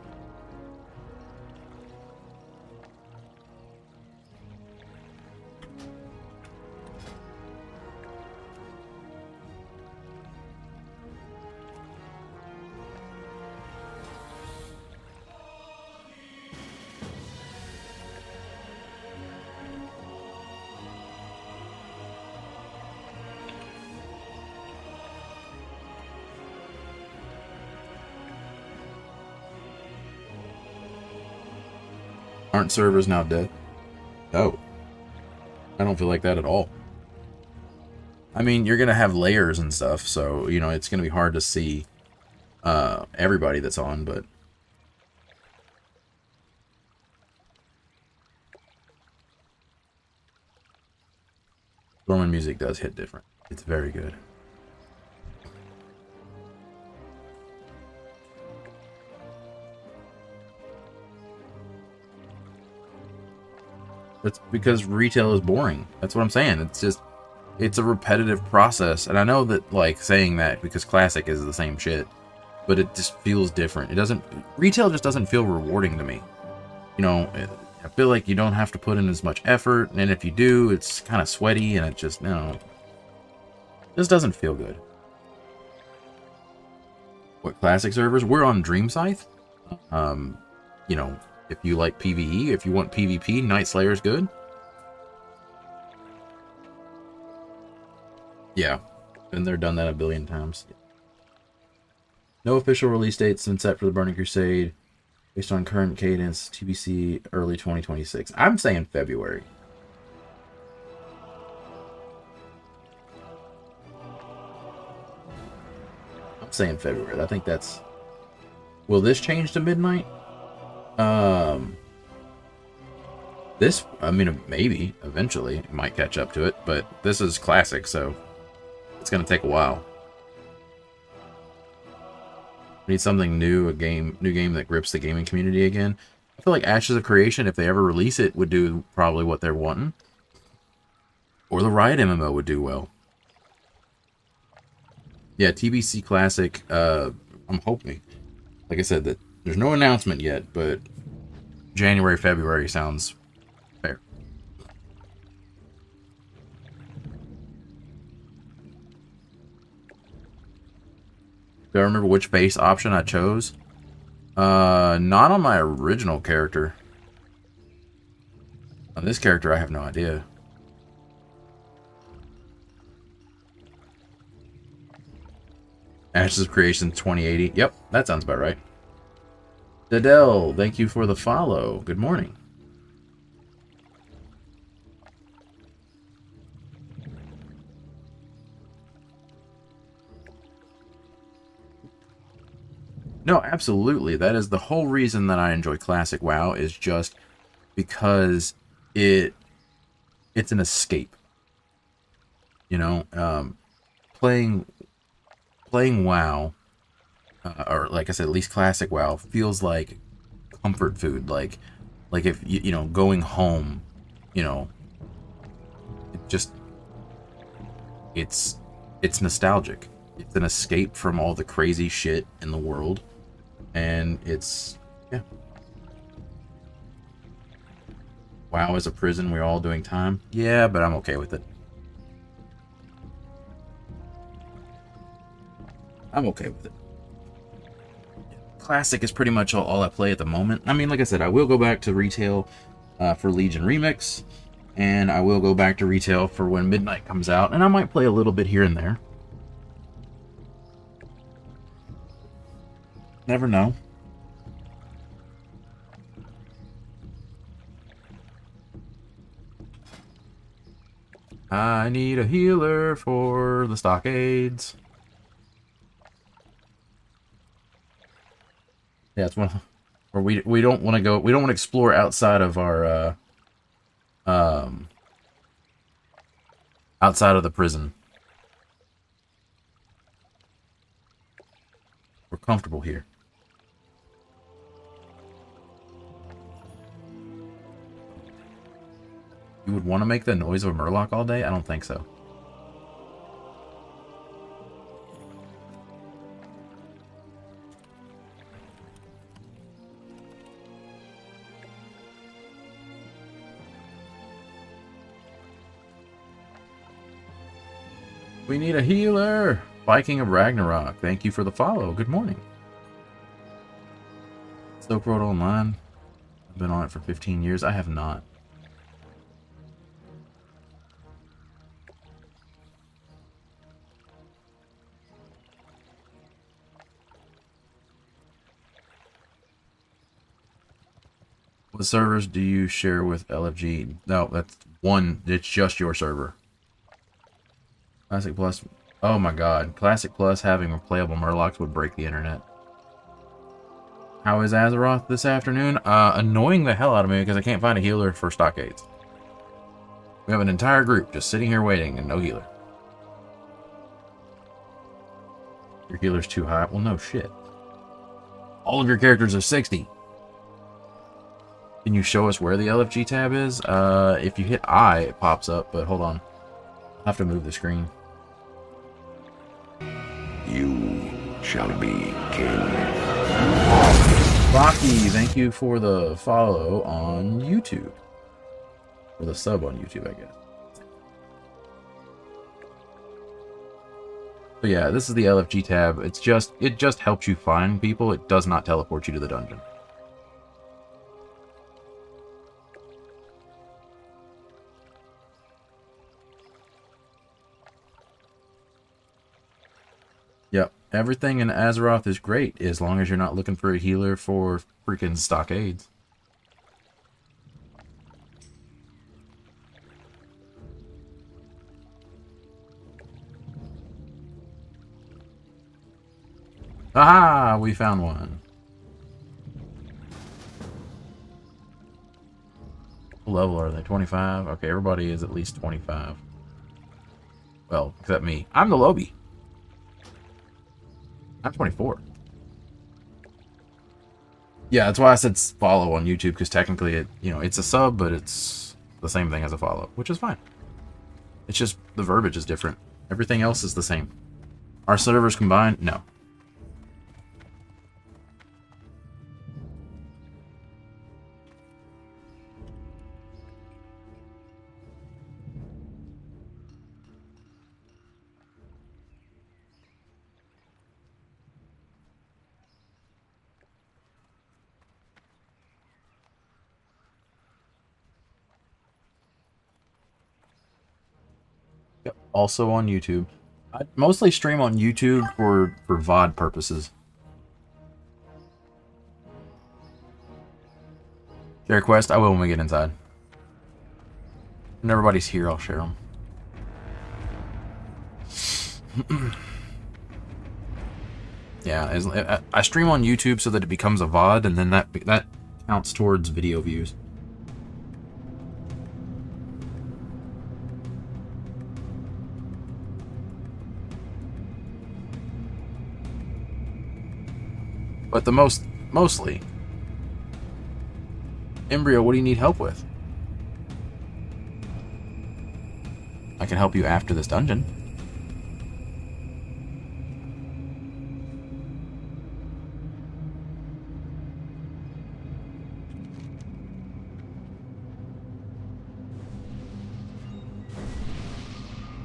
Aren't servers now dead? Oh. I don't feel like that at all. I mean, you're going to have layers and stuff, so, you know, it's going to be hard to see everybody that's on, but... Roman music does hit different. It's very good. That's because retail is boring. That's what I'm saying. It's just, it's a repetitive process. And I know that, like, saying that because Classic is the same shit. but it just feels different. It doesn't, retail just doesn't feel rewarding to me. You know, I feel like you don't have to put in as much effort, and if you do, it's kind of sweaty, and it just, you know, just doesn't feel good. What classic servers? We're on Dream Scythe. You know, if you like PvE, if you want PvP, Night Slayer's good. Yeah, been there, done that a billion times. No official release date's been set for the Burning Crusade. Based on current cadence, TBC early 2026. I'm saying February. I'm saying February. I think that's... Will this change to midnight? This, I mean, maybe, eventually. It might catch up to it, but this is classic, so it's going to take a while. We need something new, new game that grips the gaming community again. I feel like Ashes of Creation, if they ever release it, would do probably what they're wanting. Or the Riot MMO would do well. Yeah, TBC Classic, I'm hoping. Like I said, that there's no announcement yet, but January, February sounds fair. Do I remember which face option I chose? Not on my original character. On this character, I have no idea. Ashes of Creation 2080. Yep, that sounds about right. Dadell, thank you for the follow. Good morning. No, absolutely. That is the whole reason that I enjoy Classic WoW, is just because it's an escape. You know, playing WoW, or like I said, at least Classic WoW, feels like comfort food. Like if you know, going home, you know, it's nostalgic. It's an escape from all the crazy shit in the world. And it's, yeah. WoW is a prison. We're all doing time. Yeah, but I'm okay with it. I'm okay with it. Classic is pretty much all I play at the moment. I mean, like I said, I will go back to retail for Legion Remix. And I will go back to retail for when Midnight comes out. And I might play a little bit here and there. Never know. I need a healer for the stockades. Yeah, it's one where we don't want to go. We don't want to explore outside of our outside of the prison. We're comfortable here. You would want to make the noise of a murloc all day? I don't think so. We need a healer! Viking of Ragnarok, thank you for the follow. Good morning. Silk Road Online. I've been on it for 15 years. I have not. What servers do you share with LFG? No, that's one. It's just your server. Classic Plus. Oh my god. Classic Plus having replayable murlocs would break the internet. How is Azeroth this afternoon? Annoying the hell out of me because I can't find a healer for stockades. We have an entire group just sitting here waiting and no healer. Your healer's too high? Well, no shit. All of your characters are 60. Can you show us where the LFG tab is? If you hit I, it pops up, but hold on. I'll have to move the screen. You shall be king. Rocky, thank you for the follow on YouTube. Or the sub on YouTube, I guess. But yeah, this is the LFG tab. It just helps you find people. It does not teleport you to the dungeon. Yep, everything in Azeroth is great as long as you're not looking for a healer for freaking stockades. Aha! We found one. What level are they? 25? Okay, everybody is at least 25. Well, except me. I'm the Lobby. I'm 24. Yeah, that's why I said follow on YouTube, because technically it's a sub, but it's the same thing as a follow, which is fine. It's just the verbiage is different. Everything else is the same. Our servers combined? No. Yep, also on YouTube. I mostly stream on YouTube for VOD purposes. Share quest? I will when we get inside. When everybody's here, I'll share them. Yeah, I stream on YouTube so that it becomes a VOD, and then that counts towards video views. But mostly. Embryo, what do you need help with? I can help you after this dungeon.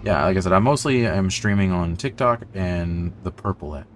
Yeah, like I said, I mostly am streaming on TikTok and the Purple app.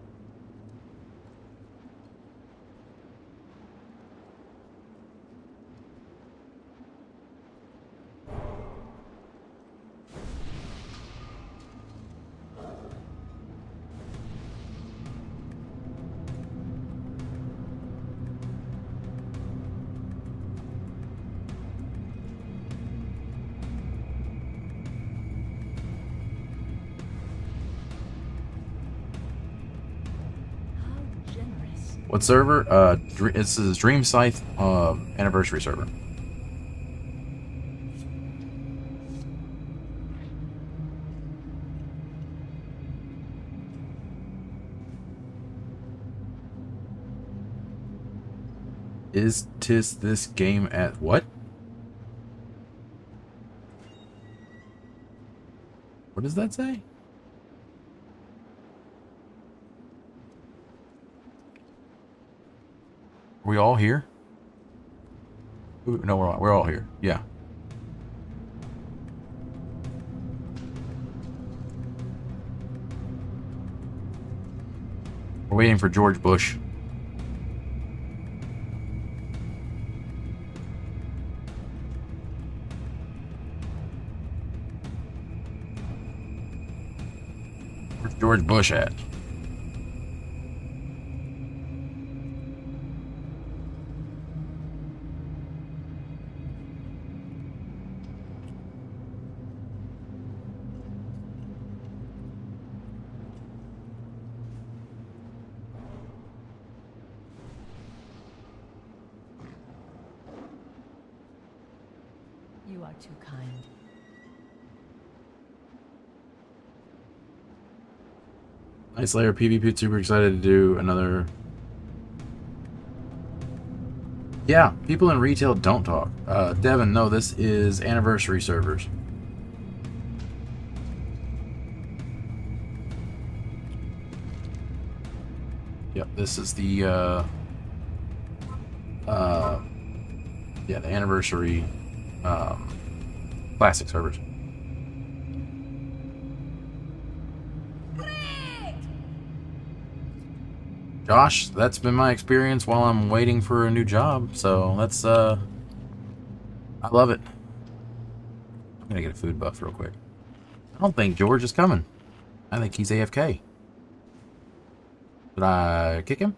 What server? This is Dream Scythe anniversary server. Is this game at what? What does that say? Are we all here? Ooh, no, we're all here. Yeah. We're waiting for George Bush. Where's George Bush at? You are too kind. Nice layer PvP. Super excited to do another. Yeah, people in retail don't talk. Devin, no, this is anniversary servers. Yep, this is the yeah, the anniversary classic servers. Josh, that's been my experience while I'm waiting for a new job, so that's I love it. I'm gonna get a food buff real quick. I don't think George is coming. I think he's AFK. Did I kick him?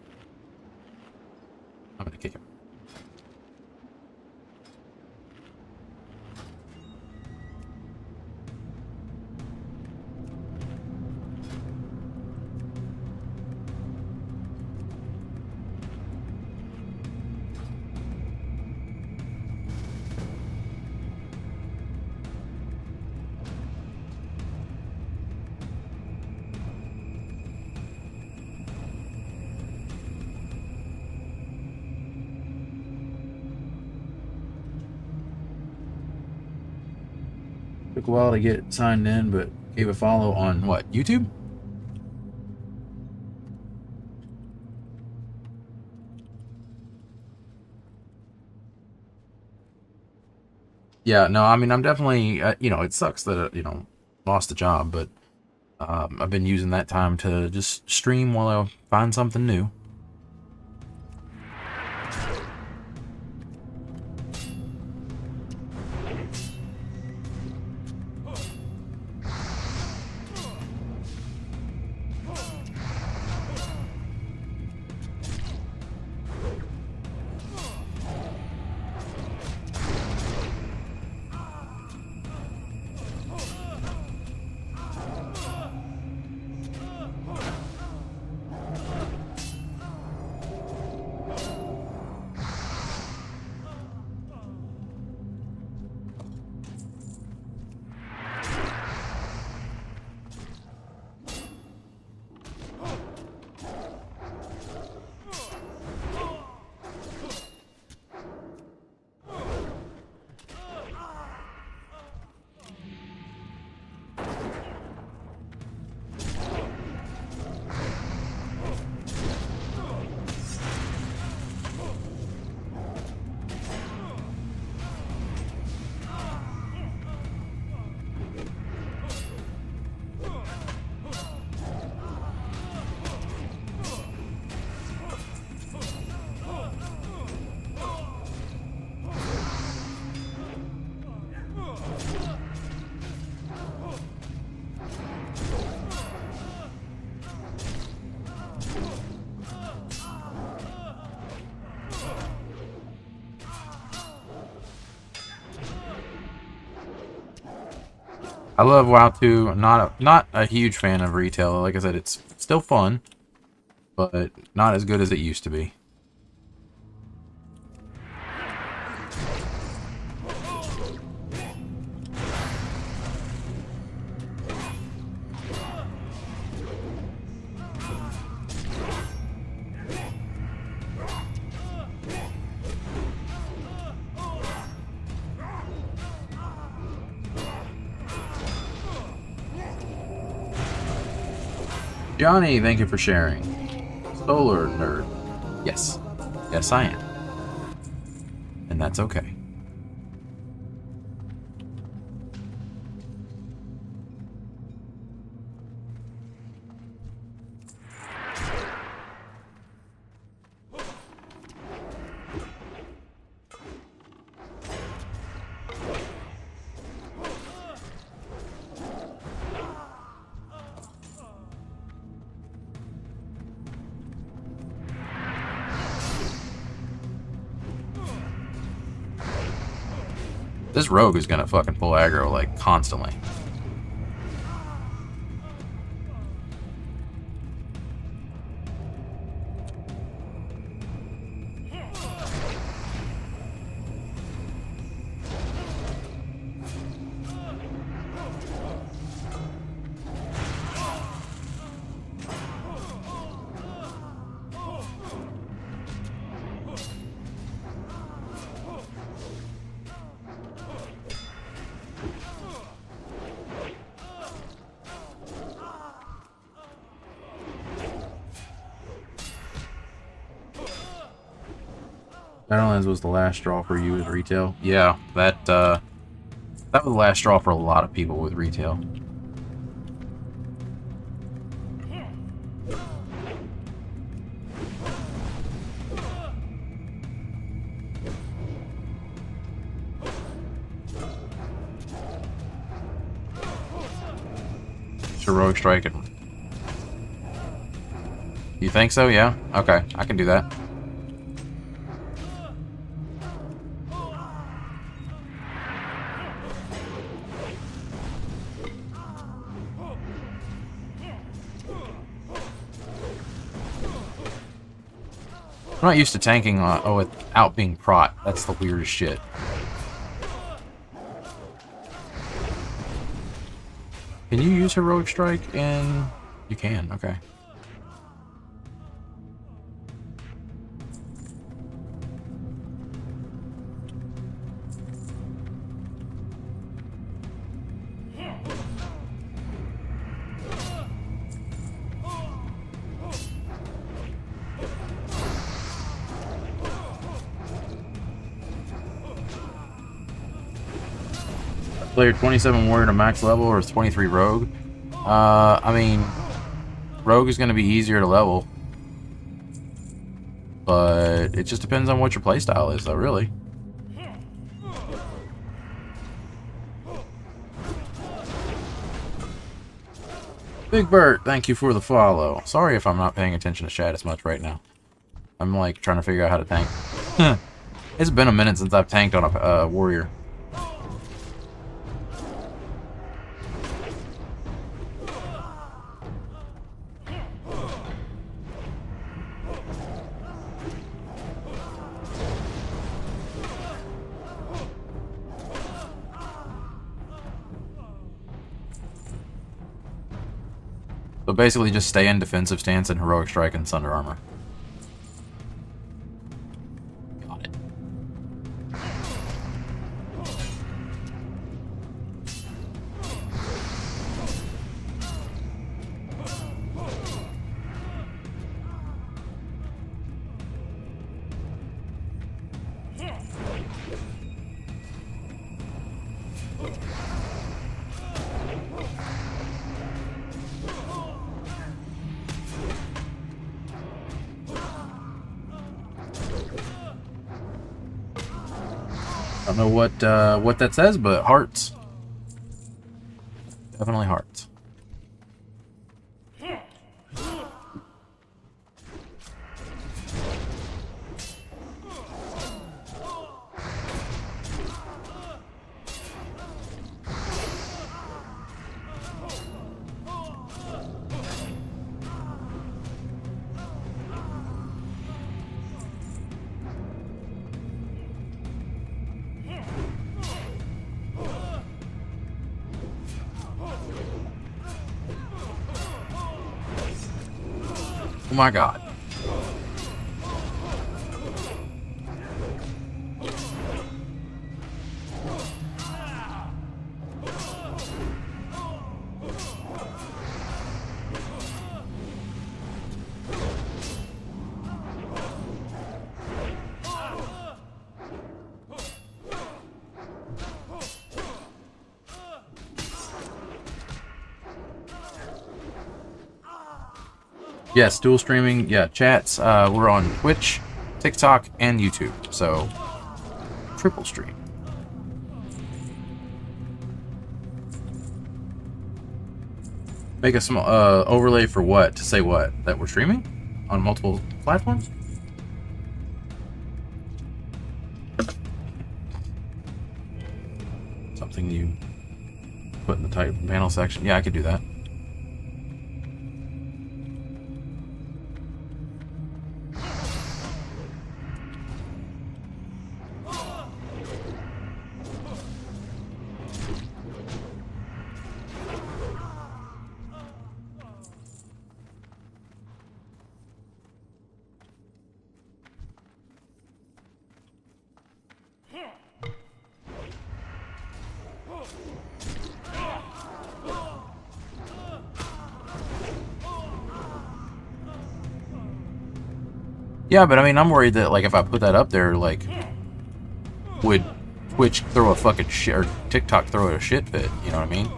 I'm gonna kick him. Took a while to get signed in, but gave a follow on what, YouTube? Yeah, no, I mean, I'm definitely, you know, it sucks that, you know, lost the job, but I've been using that time to just stream while I find something new. I love WoW 2. Not a huge fan of retail. Like I said, it's still fun, but not as good as it used to be. Johnny, thank you for sharing. Solar nerd. Yes. Yes, I am. And that's okay. This rogue is gonna fucking pull aggro, like, constantly. Shadowlands was the last straw for you with retail. Yeah, that was the last straw for a lot of people with retail. Heroic strike and... You think so? Yeah? Okay, I can do that. I'm not used to tanking without being prot. That's the weirdest shit. Can you use Heroic Strike in... You can, okay. Player 27 warrior to max level or 23 rogue? I mean, rogue is going to be easier to level. But it just depends on what your playstyle is, though, really. Big Bert, thank you for the follow. Sorry if I'm not paying attention to chat as much right now. I'm, like, trying to figure out how to tank. It's been a minute since I've tanked on a warrior. So basically just stay in defensive stance and heroic strike and thunder armor. Got it. I don't know what that says, but hearts. Definitely hearts. Oh my god. Yes, dual streaming. Yeah, chats. We're on Twitch, TikTok, and YouTube. So, triple stream. Make a small overlay for what? To say what? That we're streaming on multiple platforms? Something you put in the type panel section. Yeah, I could do that. Yeah, but I mean, I'm worried that, like, if I put that up there, like, would Twitch throw a fucking shit, or TikTok throw a shit fit, you know what I mean?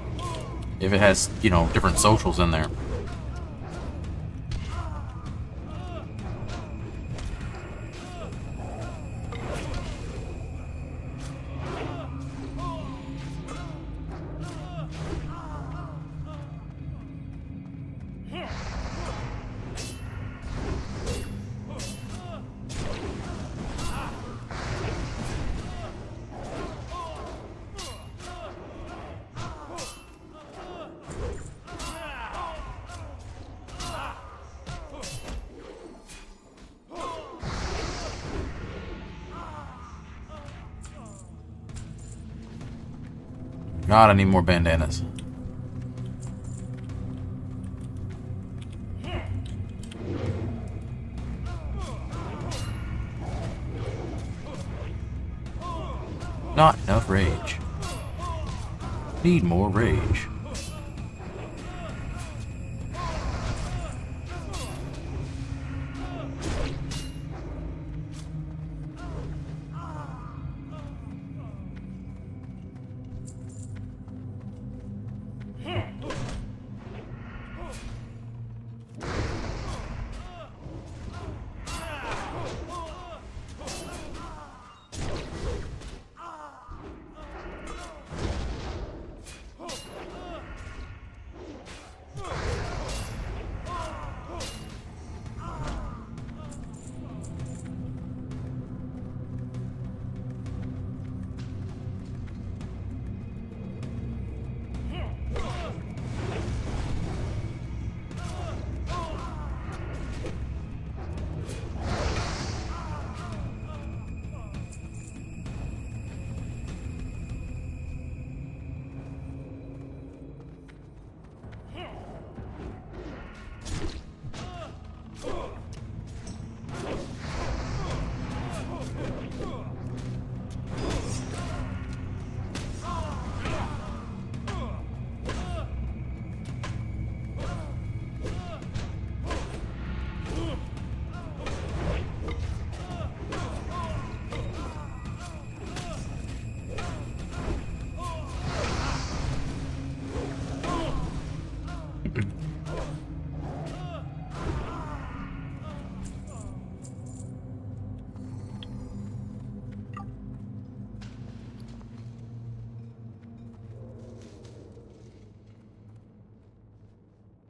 If it has, you know, different socials in there. God, I need more bandanas. Not enough rage. Need more rage.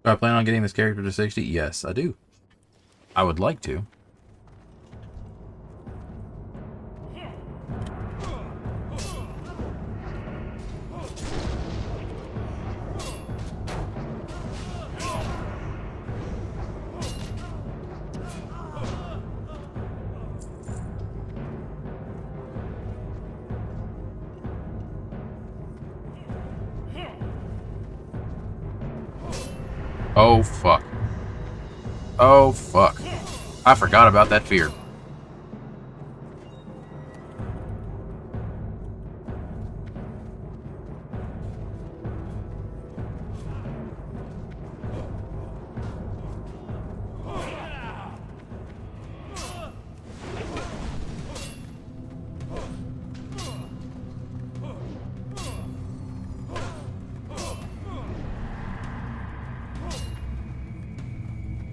Do I plan on getting this character to 60? Yes, I do. I would like to. Oh, fuck. Oh, fuck. I forgot about that fear.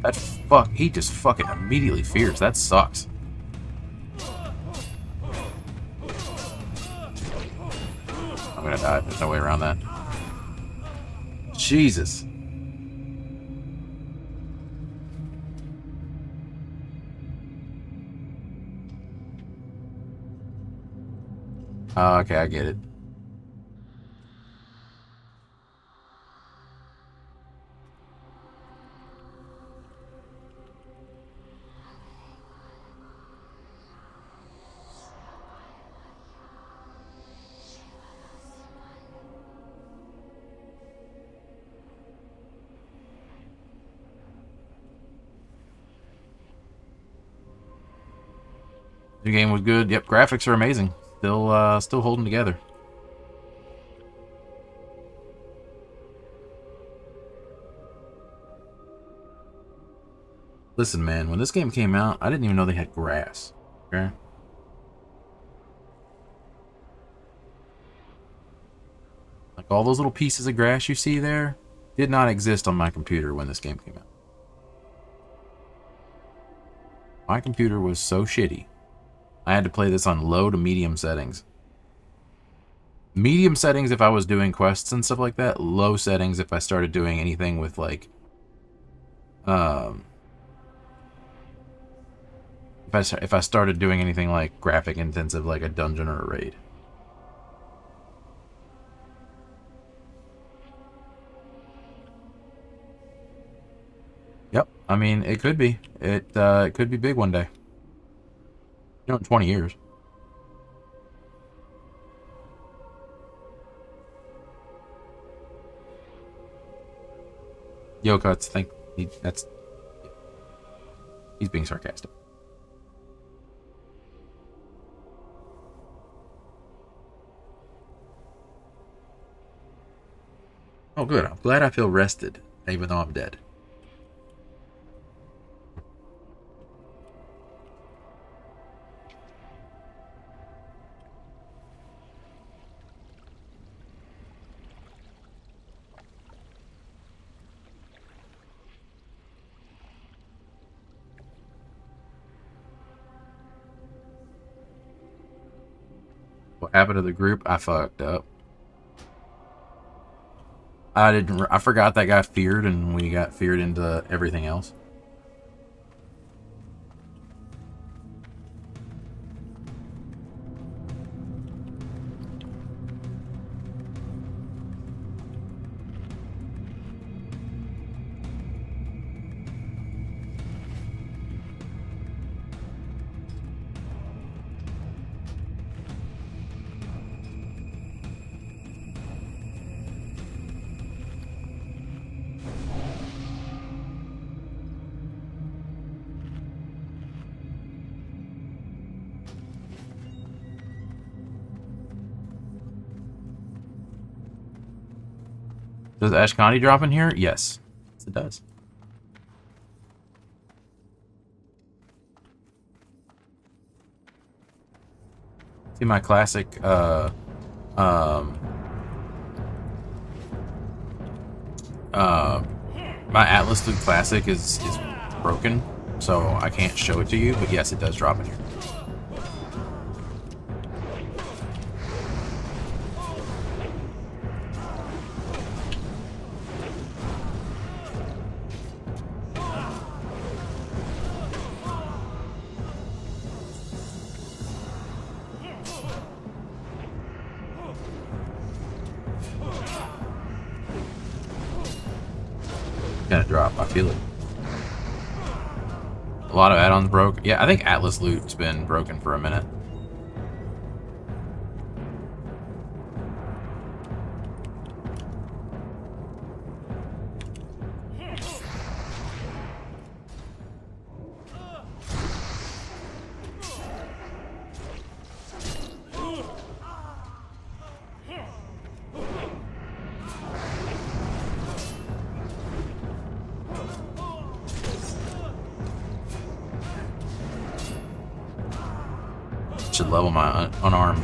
That fuck, he just fucking immediately fears. That sucks. I'm gonna die. There's no way around that. Jesus. Okay, I get it. The game was good. Yep, graphics are amazing. Still holding together. Listen, man, when this game came out, I didn't even know they had grass. Okay? Like all those little pieces of grass you see there did not exist on my computer when this game came out. My computer was so shitty. I had to play this on low to medium settings. Medium settings if I was doing quests and stuff like that. Low settings if I started doing anything with like if I started doing anything like graphic intensive, like a dungeon or a raid. Yep, I mean it could be. It could be big one day. You know, in 20 years. Yo, Cuts, he's being sarcastic. Oh, good. I'm glad I feel rested, even though I'm dead. What happened to the group? I fucked up. I forgot that got feared and we got feared into everything else. Does Ashkani drop in here? Yes. Yes, it does. See my classic, my Atlas Loot Classic is broken, so I can't show it to you, but yes, it does drop in here. Gonna drop, I feel it. A lot of add-ons broke. Yeah, I think Atlas Loot's been broken for a minute. Should level my unarmed.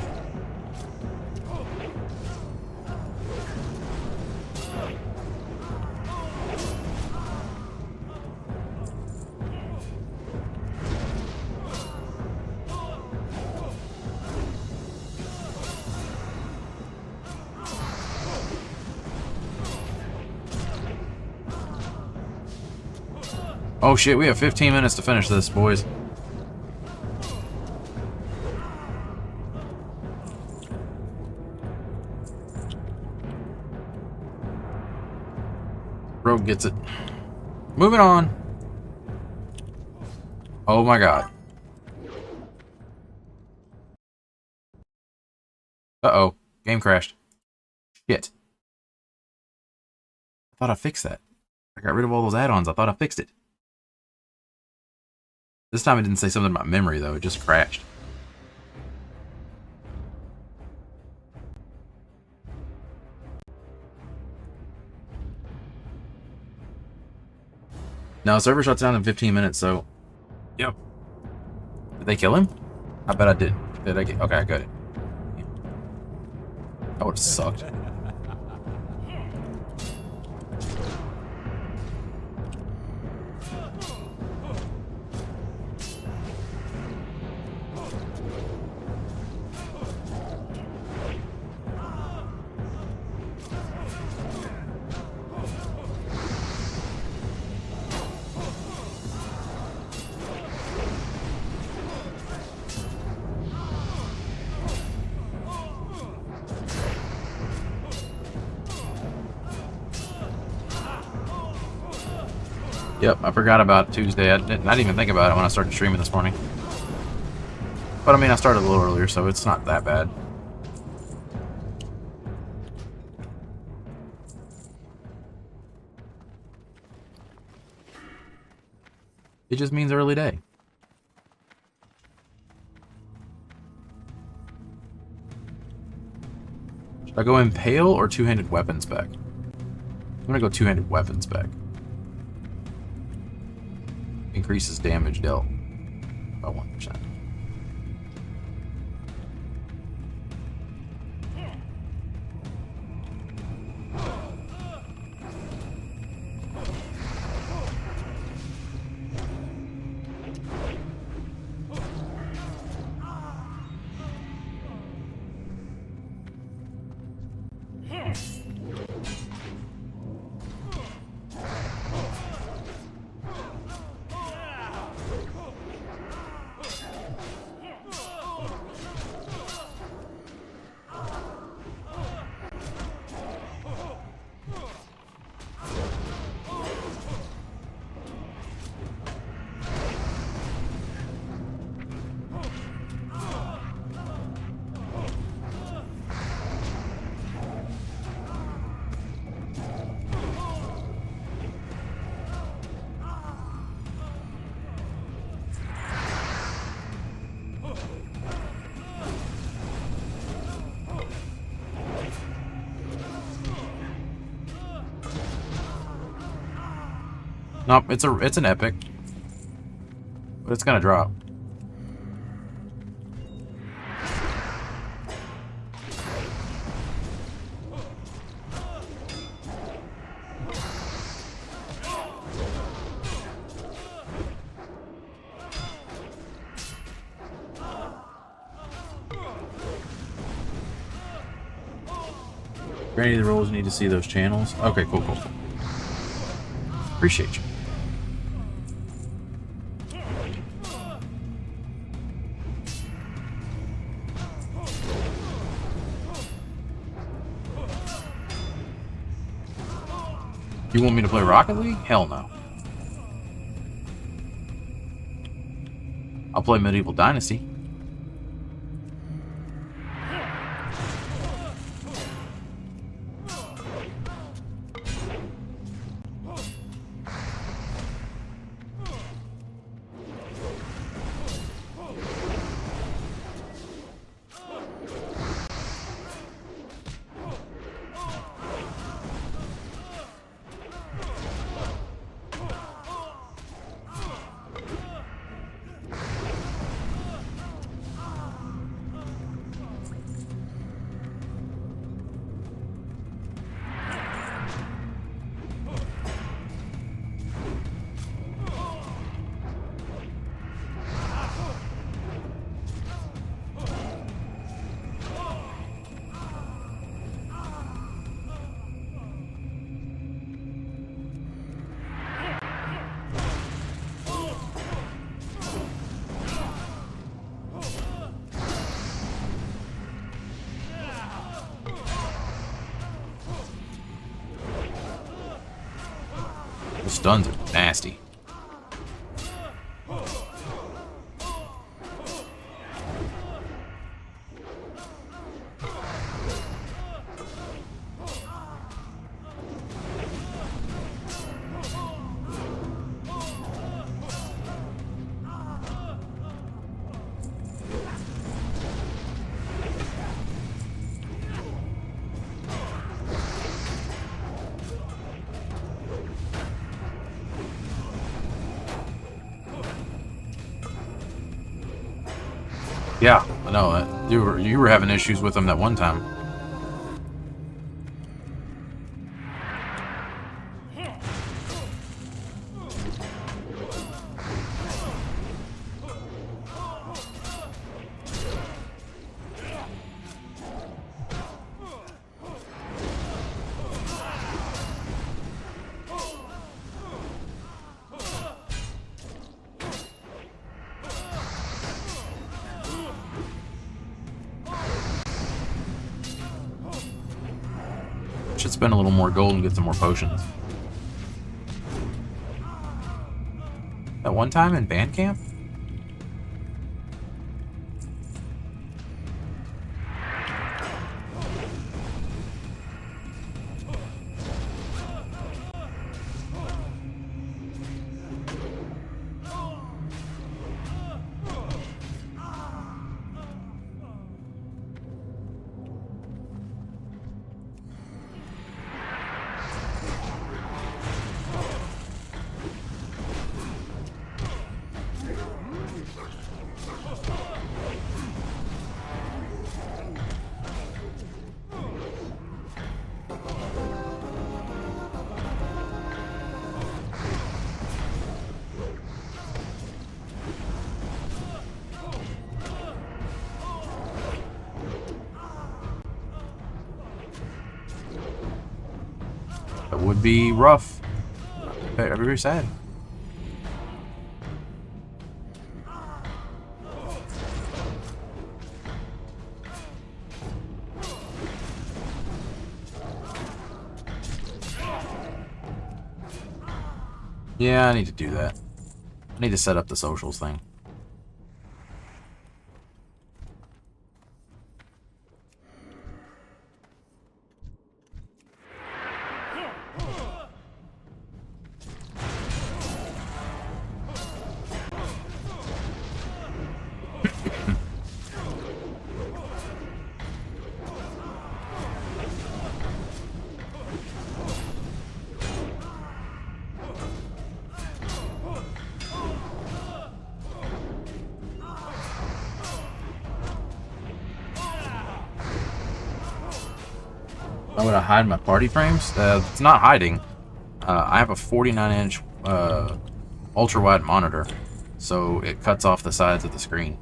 Oh shit, we have 15 minutes to finish this, boys. Rogue gets it. Moving on. Oh my god. Uh-oh. Game crashed. Shit. I thought I fixed that. I got rid of all those add-ons. I thought I fixed it. This time it didn't say something about memory, though. It just crashed. No, server shuts down in 15 minutes, so... Yep. Did they kill him? I bet I did. Did I get... Okay, I got it. That would've sucked. Yep, I forgot about Tuesday. I didn't even think about it when I started streaming this morning. But I mean, I started a little earlier, so it's not that bad. It just means early day. Should I go Impale or two-handed weapon spec? I'm gonna go two-handed weapon spec. Increases damage dealt by 1%. Nope, it's an epic. But it's gonna drop. For any of the roles, you need to see those channels. Okay, cool. Appreciate you. You want me to play Rocket League? Hell no. I'll play Medieval Dynasty. The stuns are nasty. Yeah, I know that. You were having issues with them that one time. Should spend a little more gold and get some more potions. That one time in band camp? That would be rough. Very, very sad. Yeah, I need to do that. I need to set up the socials thing. I'm gonna hide my party frames. It's not hiding. I have a 49-inch ultra-wide monitor, so it cuts off the sides of the screen.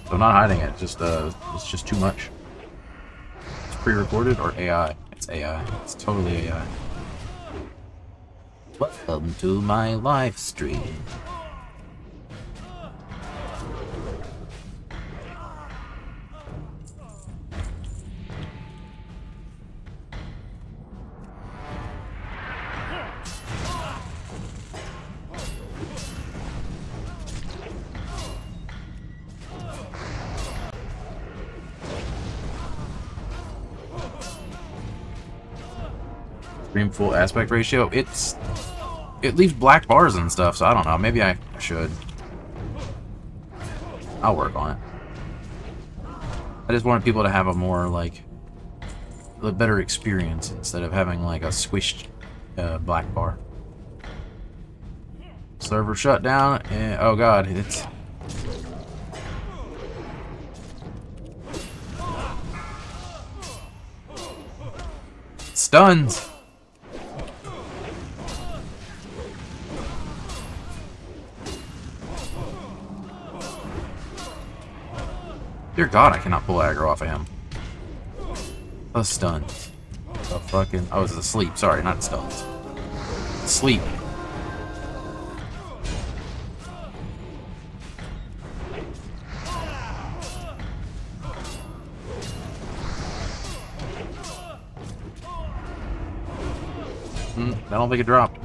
So I'm not hiding it. Just it's just too much. Pre-recorded or AI? It's AI. It's totally AI. Welcome to my live stream. Stream full aspect ratio. It leaves black bars and stuff, so I don't know. Maybe I should. I'll work on it. I just wanted people to have a more a better experience instead of having like a squished black bar. Server shut down. And, oh god, it's stuns. Dear God, I cannot pull aggro off of him. A stun. A fucking. I was asleep. Sorry, not stuns. Sleep. I don't think it dropped.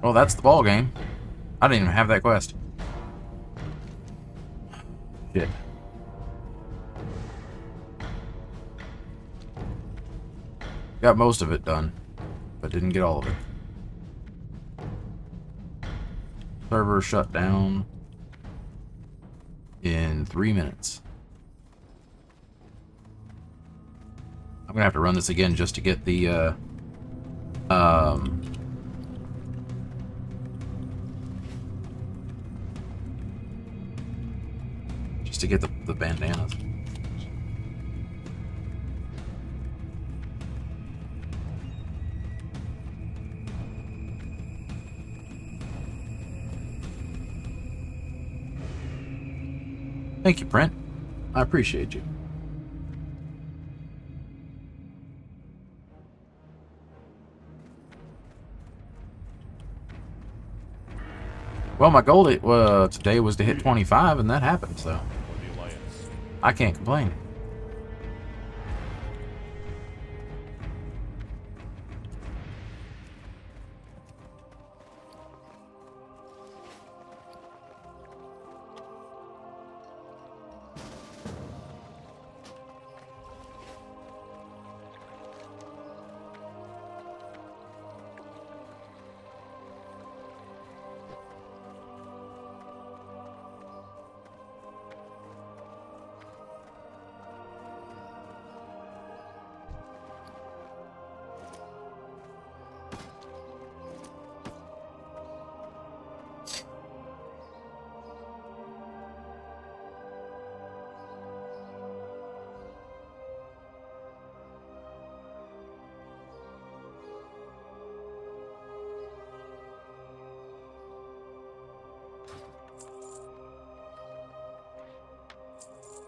Well, that's the ball game. I didn't even have that quest. Shit. Got most of it done, but didn't get all of it. Server shut down in 3 minutes. I'm gonna have to run this again just to get the just to get the bandanas. Thank you, Brent. I appreciate you. Well, my goal today was to hit 25, and that happened, so For the Alliance. I can't complain.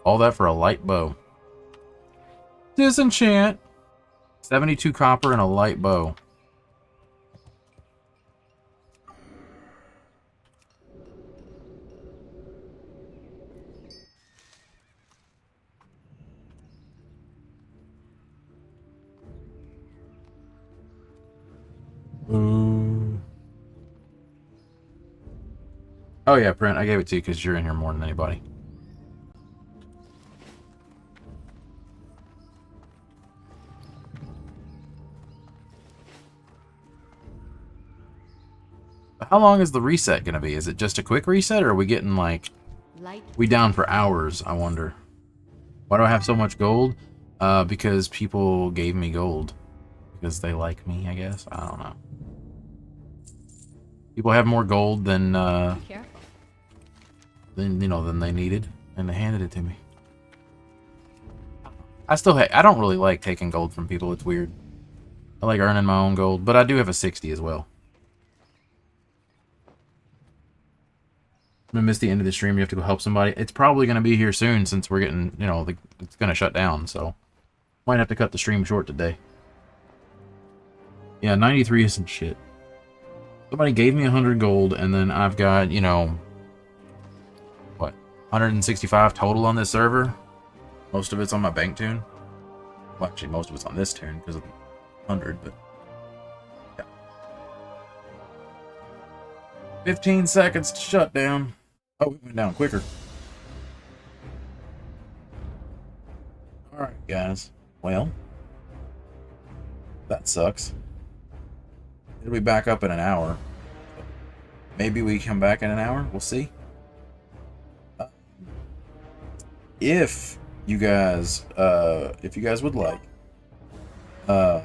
All that for a light bow. Disenchant. 72 copper and a light bow. Ooh. Oh yeah, Brent, I gave it to you because you're in here more than anybody. How long is the reset going to be? Is it just a quick reset, or are we getting, like, we down for hours, I wonder? Why do I have so much gold? Because people gave me gold. Because they like me, I guess? I don't know. People have more gold than than they needed, and they handed it to me. I don't really like taking gold from people. It's weird. I like earning my own gold, but I do have a 60 as well. I'm gonna miss the end of the stream. You have to go help somebody. It's probably gonna be here soon since we're getting, it's gonna shut down. So might have to cut the stream short today. Yeah, 93 isn't shit. Somebody gave me 100 gold, and then I've got, what, 165 total on this server. Most of it's on my bank tune. Well, actually, most of it's on this tune because of the 100, but yeah. 15 seconds to shut down. Oh, we went down quicker. Alright, guys. Well, that sucks. It'll be back up in an hour. Maybe we come back in an hour. We'll see. If you guys would like, I'm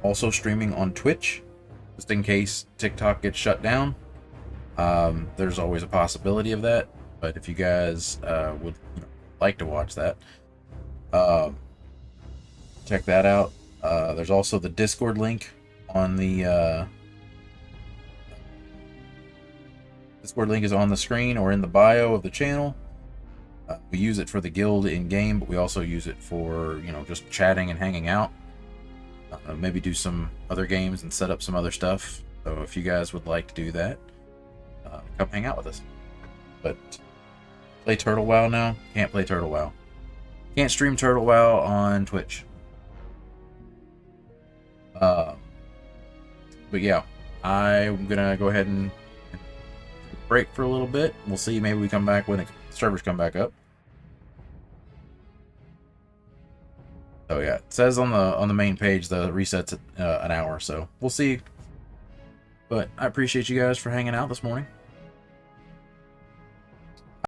also streaming on Twitch, just in case TikTok gets shut down. There's always a possibility of that, but if you guys would like to watch that, check that out. There's also the Discord link on the Discord link is on the screen or in the bio of the channel. We use it for the guild in game, but we also use it for just chatting and hanging out. Maybe do some other games and set up some other stuff. So if you guys would like to do that, come hang out with us. But play Turtle WoW now? Can't play Turtle WoW. Can't stream Turtle WoW on Twitch. But yeah, I'm gonna go ahead and break for a little bit. We'll see. Maybe we come back when the servers come back up. So yeah, it says on the main page the resets at an hour. So we'll see But I appreciate you guys for hanging out this morning.